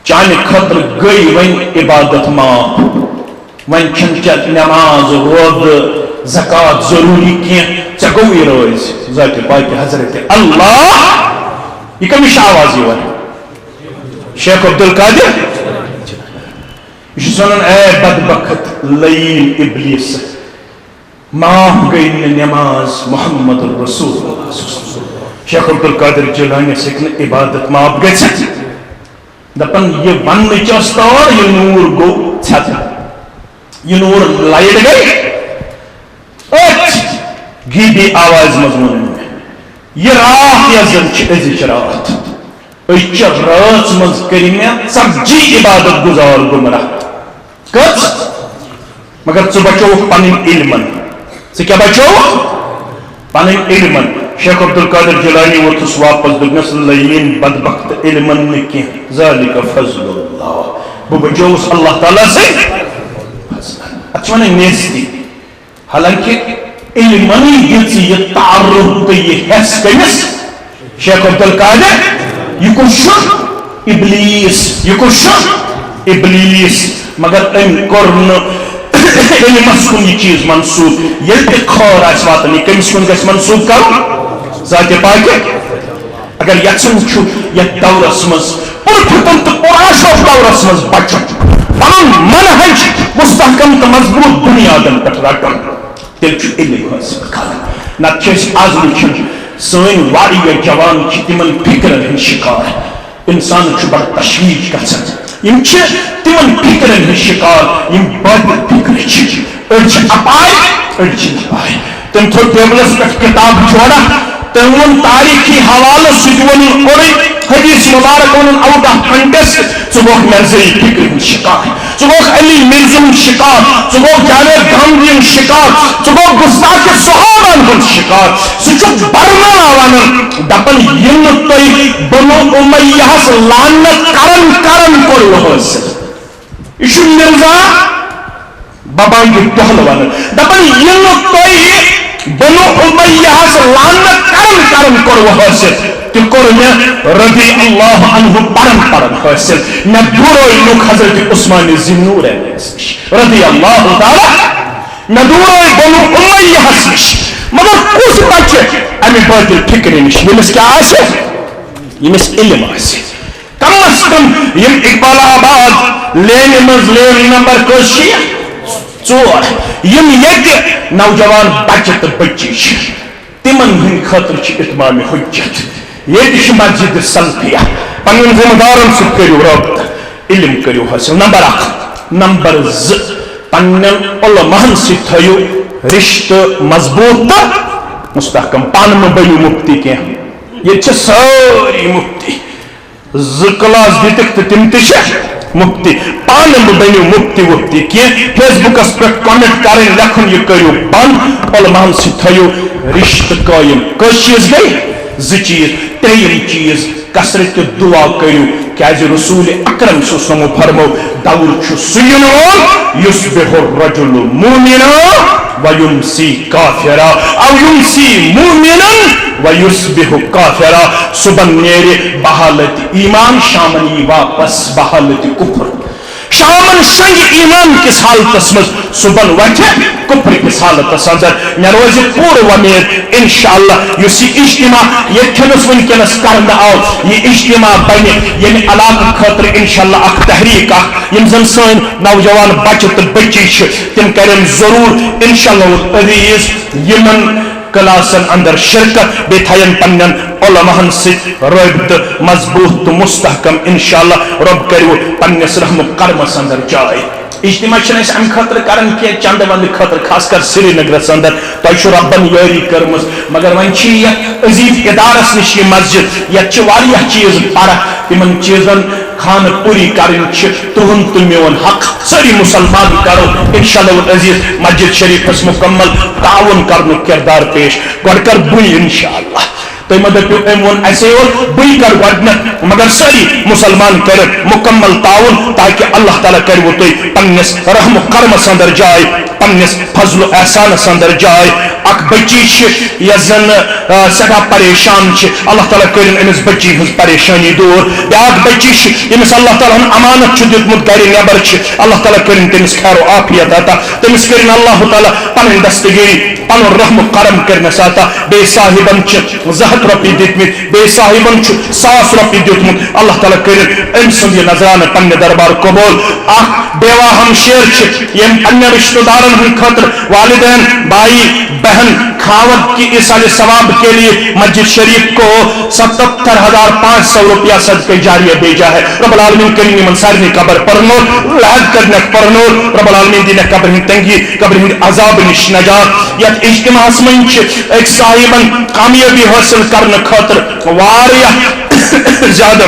چانہِ خٲطرٕ گٔے وۄنۍ عبادت معاف وۄنۍ چھنہٕ ژےٚ نٮ۪ماز روزٕ زکات ضروٗری کینٛہہ ژےٚ گوٚوُے رٲزۍ ذاتِ پاکہِ حضرت اللہ یہِ کٔمِس چھِ آواز یِوان شیخ عبد القادر یہ چھُس ونان اے بدبخت لعین ابلیس معاف گئی نہٕ نٮ۪ماز محمد رسول اللہ شیخ عبد القادر جیلانی ہیٚکہِ نہٕ عبادت معاف گٔژھِتھ دپان یہ وننٕچ ٲس تور یہ نوٗر گوٚو ژھٮ۪تہٕ یہ نوٗر لایٹ گٔے أتھۍ غیٖبی آوازِ منٛز ووٚن مےٚ یہ رات یۄس زن چھِ أزِچ رات أزچہِ رٲژ منٛز کٔرۍ مےٚ ژتجی عبادت گُزار گمراہ کٔژ مگر ژٕ بچووُکھ پنٕنۍ علمن ژٕ کیٛاہ بچووُکھ پنٕنۍ علمن شیخ عبد القادر جیلانی ووتھُس واپس دوٚپنس لعین بدبخت علمن نہٕ کینٛہہ ذالِکَ فضل اللہ بہٕ بچووُس اللہ تعالیٰ سۭتۍ اتھ چھِ ونان نیستی حالانکہِ علمنٕے دِژ یہِ تعارُف تہٕ یہِ حٮ۪س کٔمِس شیخ عبد القادر یہ کُس چھُ ابلیس یہ کُس چھُ ابلیس مگر أمۍ کوٚر نہٕ علمس کُن یہِ چیٖز منسوٗب ییٚلہِ تہِ خٲر آسہِ واتان یہِ کٔمِس کُن گژھِ منسوٗب کرُن ذاتِ پاکہِ اگر یژھُن چھُ یتھ دورس منٛز پُرفتن تہٕ پُرآشوب دورس منٛز بچُن پنُن منہج مستحکم تہٕ مضبوٗط بُنیادن پٮ۪ٹھ رٹُن تیٚلہِ چھُ علم حٲصِل کرُن نتہٕ چھِ أسۍ آز وٕچھان سٲنۍ واریاہ جوان چھِ تِمن فِکرن ہٕنٛدۍ شِکار اِنسان چھُ بڑٕ تشویش گژھان یِم چھِ تِمن فِکرن ہٕنٛدۍ شِکار یِم بٲطِل فِکرٕ چھِ أڑۍ چھِ اپاے أڑۍ چھِ نپاے تٔمۍ تھوٚو ٹیبلس پٮ۪ٹھ کِتاب جورا تٔمۍ ووٚن تاریٖخی حوالہٕ سُہ تہِ ووٚنُن اورٕے حدیث مبارک ووٚنُن آوُٹ آف کنٹیکسٹ ژٕ گوٚکھ مرزائی فِکرِ ہُنٛد شِکار ژٕ گوٚکھ علی مرزا ہُنٛد شِکار ژٕ گوٚکھ جاوید گامدی ہُنٛد شِکار ژٕ گوٚکھ گُستاخِ صحابن ہُنٛد شِکار سُہ چھُ برماوان دپان یہِ نہٕ تۄہہِ بنو امیہس لعنت کرن کوٚروٕ حٲصِل یہِ چھُ مرزا بابانگی دۄہلہٕ ونان دپان یہِ نہٕ تۄہہِ بنو امیہس لعنت کرن کوٚروٕ حٲصِل تہِ کوٚر مےٚ رضی اللہ عنہ پرن حٲصِل مےٚ دوٗرٲے لُکھ حضرت عثمان ذِنوٗرین نِش رضی اللہ تعالیٰ مےٚ دوٗرٲے بنو امیہس نِش مگر کُس بچہِ امہِ بٲطِل فِکرِ نِش ییٚمِس کیٛاہ آسہِ ییٚمِس علم آسہِ کم از کم یم اقبال آباد لینہِ منٛز لین نمبر کٔژ چھِ ژور یم ییٚتہِ نوجوان بچہِ تہٕ بچی چھِ تِمن ہٕنٛدِ خٲطرٕ چھِ اتمام حجت ییٚتہِ چھِ مسجد سلفیہ پنٕنٮ۪ن ذمہٕ دارن سۭتۍ کٔرِو رٲبطہٕ علم کٔرِو حٲصِل نمبر 1 نمبر 2 پنن علماءن سی تھیو رشتہ مضبوط تو مستحکم پان میں بنو مفتی کی یہ ساری مفتی 2 کلاس دتک تو تم مفتی پان میں بنو مفتی وفتی کی فیس بکس پہ کمنٹ کریں لکھن یہ کرو بند علماءن سی تھیو رشتہ قائم کس چیز گئی 2 چیز 3 چیز کثرت دعا کرو کیازِ رسول اکرم صلی اللہ علیہ وسلم فرمو دور چھُ سُہ یِنہٕ وول یُصبح الرجل مؤمنا ویمسی کافرا او یمسی مؤمنا ویصبح کافرا صبح نیرِ بحالت ایمان شامن یی واپس بحالت کفر شامن شنگ ایمان کس حالتس مز صبح وتھِ کفر کس حالتس اندر مے روزِ پوٗرٕ وۄمید انشاءاللہ یُس یہِ اجتماع ییٚتھٮ۪نس وٕنکٮ۪نس کرنہٕ آو یہِ اجتماع بنہِ ییٚمہِ علاقہٕ خٲطرٕ انشاءاللہ اکھ تحریٖک اکھ یِم زن سٲنۍ نوجوان بچہِ تہٕ بچی چھِ تِم کرن ضروٗر انشاءاللہ العزیٖز یِمن کلاسن اندر شرکت بے تھین پنن علماءن سے رابطہ مضبوط تو مستحکم انشاءاللہ رب کرو پنس رحم کرمس اندر جائے اجتماع چھنس ام خاطر کرن کی چند وند خاطر خاص کر سری نگرس اندر تو ربن یاری کرمس مگر ون چھ یہ عزیز ادارس نش یہ مسجد یہ چھ واریاہ چیز پارا تمن چیزن خان پوری کرن چھ تہن تو میون حق ساری مسلمان کرو انشاءاللہ العزیز مسجد شریف اس مکمل تعاون کرن کردار پیش گڈ کر بوئی انشاءاللہ تو مدد ام ون ایسے بئی کر گڈنت مگر ساری مسلمان کر مکمل تعاون تاکہ اللہ تعالیٰ کرو تھی پنس رحم کرمس اندر جائے پنس فضل و احسانس اندر جائے اک بچی یس زن سٹھا پریشان اللہ تعالیٰ کرن امس بچی ہز پریشانی دور بیاکھ بچی یمس اللہ تعالیٰ امانت دیتمت گھر نبر اللہ تعالیٰ کرن تمس خیر و عافیت عطا تمس کرن اللہ تعالیٰ پن دستگیری پن رحم کرم کرنس عطا بے صاحبن 100 رۄپیہِ دِتمٕتۍ بیٚیہِ صاحبن 100 رۄپیہِ دیُتمُت اللہ تعالیٰ کٔرِن أمۍ سُنٛد یہِ نظرانہٕ پننہِ دربار قبوٗل اکھ بیوا ہمشیر یِم پننٮ۪ن رشتہٕ دارن ہٕنٛدِ خٲطرٕ والدین بھائی بہن خاوند کی اِصالِ ثواب کے لیے مسجد شریف کو 77,500 روپیہ صدقہ جاریہ بھیجا ہے رب العالمین کریں یمن سارنٕے قبر پرنور لحد کرنک پرنور رب العالمین دِنکھ قبر ہٕنٛدِ تنگی قبر ہٕنٛدِ عذاب نش نجات یتھ اجتماعس منٛز چھِ أکۍ صاحبن کامیٲبی حٲصل کرنے خاطر واریاہ زیادہ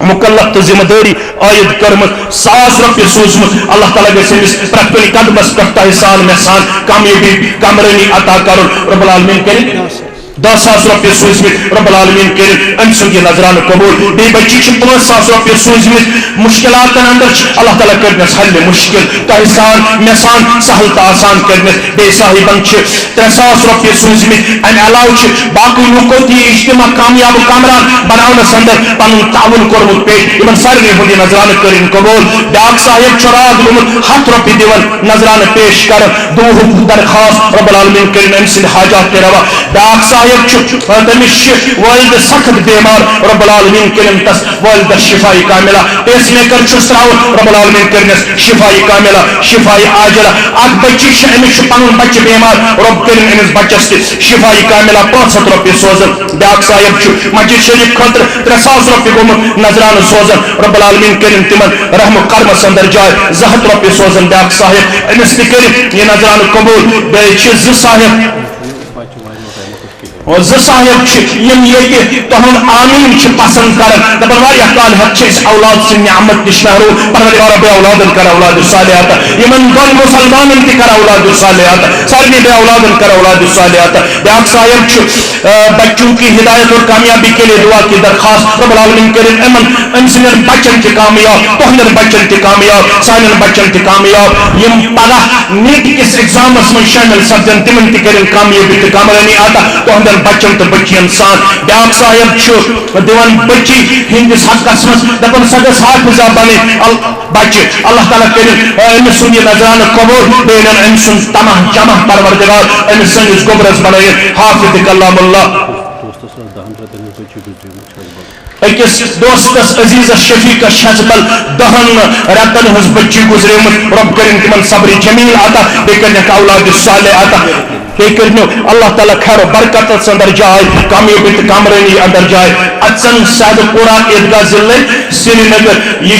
مکلف تو ذمہ داری عائد کرمت 100 رۄپیہِ سوٗزمُت اللہ تعالیٰ گژھِ أمِس پرٛٮ۪تھ کُنہِ قدمس پٮ۪ٹھ تۄہہِ سان مےٚ سان کامیٲبی کمرٲنی عطا کرُن رب العالمین کٔرِن 10,000 رۄپیہِ سوٗزمٕتۍ رب العالمین کٔرِن أمۍ سُنٛد یہِ نظرانہٕ قبوٗل بیٚیہِ بچی چھِ 5,000 رۄپیہِ سوٗزمٕتۍ مُشکلاتن اندر چھِ اللہ تعالیٰ کٔرنس حل مُشکل تۄہہِ سان مےٚ سان سہل تہٕ آسان کٔرنس بیٚیہِ صاحبن چھِ 3,000 رۄپیہِ سوٗزمٕتۍ امہِ علاوٕ چھِ باقٕے لُکو تہِ یہِ اجتماع کامیاب کامران بناونس اندر پنُن تعاوُن کوٚرمُت پیش یِمن سارنٕے ہُنٛد یہِ نظرانہٕ کٔرِن قبوٗل بیاکھ صاحب چھُ رات گوٚمُت 100 رۄپیہِ دِوان نظرانہٕ پیش کران دُہُک درخواست رب العالمین کٔرِن أمۍ سٕنٛدۍ حاجات تہِ روا بیاکھ صاحب تمس والد سخت بیمار رب العالمین کرن تس والدس شفائی کاملہ پیس میکر چھس تراؤن رب العالمین کرنس شفائی کاملہ شفائی عاجلہ اک بچی امس پن بچہ بیمار رب کرن امس بچس تہ شفائی کاملہ 500 رۄپیہِ سوزن بیاکھ صاحب مسجد شریف خاطر 3,000 رۄپیہِ گوٚمُت نظرانہٕ سوزن رب العالمین کرن تمن رحم کرمس اندر جائے 100 رۄپیہِ سوزن بیاکھ صاحب امس تہ کرن یہ نظرانہٕ قبول بیٚیہِ چھِ 2 صاحب صاحب یم یہ تہن آمین پسند کران دپان واریاہ کال ہتھ اولاد سن نعمت نش محروم پروردگار بے اولادن کر اولاد صالحات یمن دون مسلمانن تہ کر اولاد صالحات سارنی بے اولادن کر اولاد صالحات بیاکھ صاحب بچوں کی ہدایت اور کامیابی کے لیے دعا کی درخواست رب العالمین کرن ام سن بچن تہ کامیاب تہندن بچن تہ کامیاب سانن بچن تہ کامیاب یم پگہ نیٹ کس ایگزامس من شامل سپدن تمن تہ کرن کامیابی تہ کامرانی عطا تہندن بچن تو بچین سان بیاکھ صاحب دِوان بچی ہندس حقس مز دپان سا گژھ حافظہ بنے بچہ اللہ تعالیٰ کرن امس سن یہ نظرانہ قبول بیٚیہِ أمۍ سُنٛد تمہ جمع پروردگار امس سٲنِس گوبرس بنٲیِتھ حافظ کلام اللہ أکِس دوستس عزیزس شفیقس چھزبل 10 رٮ۪تن ہٕنٛز بچی گزریمٕژ رب کرن تمن صبر جمیل عطا بیٚیہِ کرنکھ اولاد صالح عطا بیٚیہِ کٔرنو اللہ تعالیٰ خیر و برکتس اندر جاے کامیٲبی تہٕ کامرٲنی اندر جاے اژن سعد پورہ عیدگاہ ضلع سری نگر یہ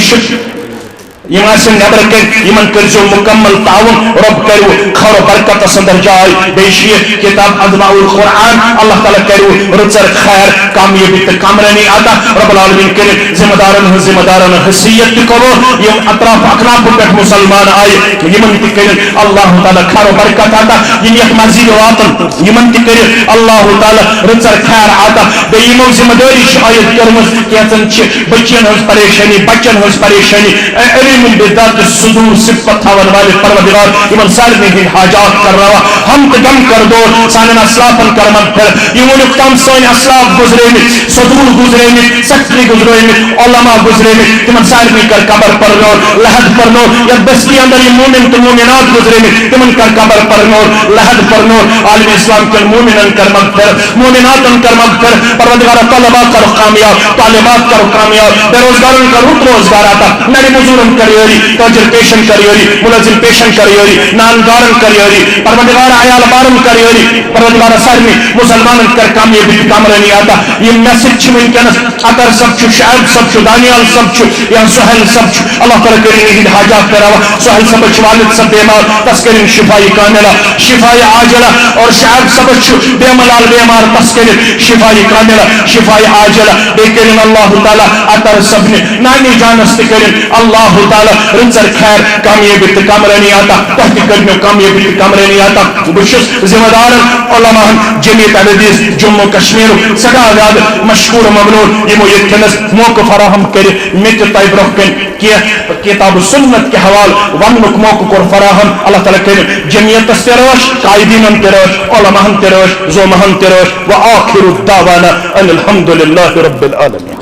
یم آسن نبر کن یمن کرزو مکمل تعاون رب کرو خیر و برکت اندر جائے بیشی کتاب ادماء القرآن اللہ تعالیٰ کرو رچر خیر کامیابی تو کامرانی آتا رب العالمین کرے ذمہ داران حیثیت کرو یم اطراف اکناف پر مسلمان آئے یمن کرے اللہ تعالیٰ خیر و برکت آتا یم یک مزید واتن یمن کرے اللہ تعالیٰ رچر خیر آتا بے یمن ذمہ داری شاید کرمز کیسن بچین ہز پریشانی بچن ہز پریشانی علم بذات الصدور صفت تھاون والے پروردگار یمن سارے ہند حاجات کر رہا ہم غم کر دو سانن اسلافن کرمن پھر یمن کم سن اسلاف گزرے صدور گزرے سکری گزرے علماء گزرے تمن سارے کر قبر پر نور لحد پر نور یا بستی اندر یہ مومن تو مومنات گزرے تمن کر قبر پر نور لحد پر نور عالم اسلام کے مومنن کرمن پھر مومناتن کرمن پھر پروردگار طلباء کر کامیاب طالبات کر کامیاب بے روزگارن کا روزگار آتا میری مزورن کریوری تاجر پیشن کریوری ملازم پیشن کریوری نانگارن کریوری پروردگار عیال بارن کریوری پروردگار سارمی مسلمانن کر کامیابی کامرانی آتا یہ میسج چھوئن کنس اکر سب چھو شعب سب چھو دانیال سب چھو یا سہل سب چھو اللہ تعالیٰ کریں ہی حاجات کراوا سہل سب چھو والد سب بیمار تسکرین شفائی کاملہ شفائی عاجلہ اور شعب سب چھو بیملال بیمار تسکرین شفائی کاملہ شفائی عاجلہ بیکرین اللہ تعالیٰ اتر سب نے نانی جانست کریں اللہ تعالیٰ رنزر خیر کامیابی کامرانی آتا تحقیق کرنے کامیابی کامرانی آتا بشس ذمہ دار علماء جمعیت الحدیث جموں کشمیر سدا آزاد مشکور ممنون یہ مویتنس موقع فراہم کرے مت طیب رکھن کیا کتاب سنت کے حوال ونک موقع کر فراہم اللہ تعالیٰ کرے جمعیت استروش قائدین تروش علماء تروش زومہن تروش وآخر الدعوانا ان الحمدللہ رب العالمین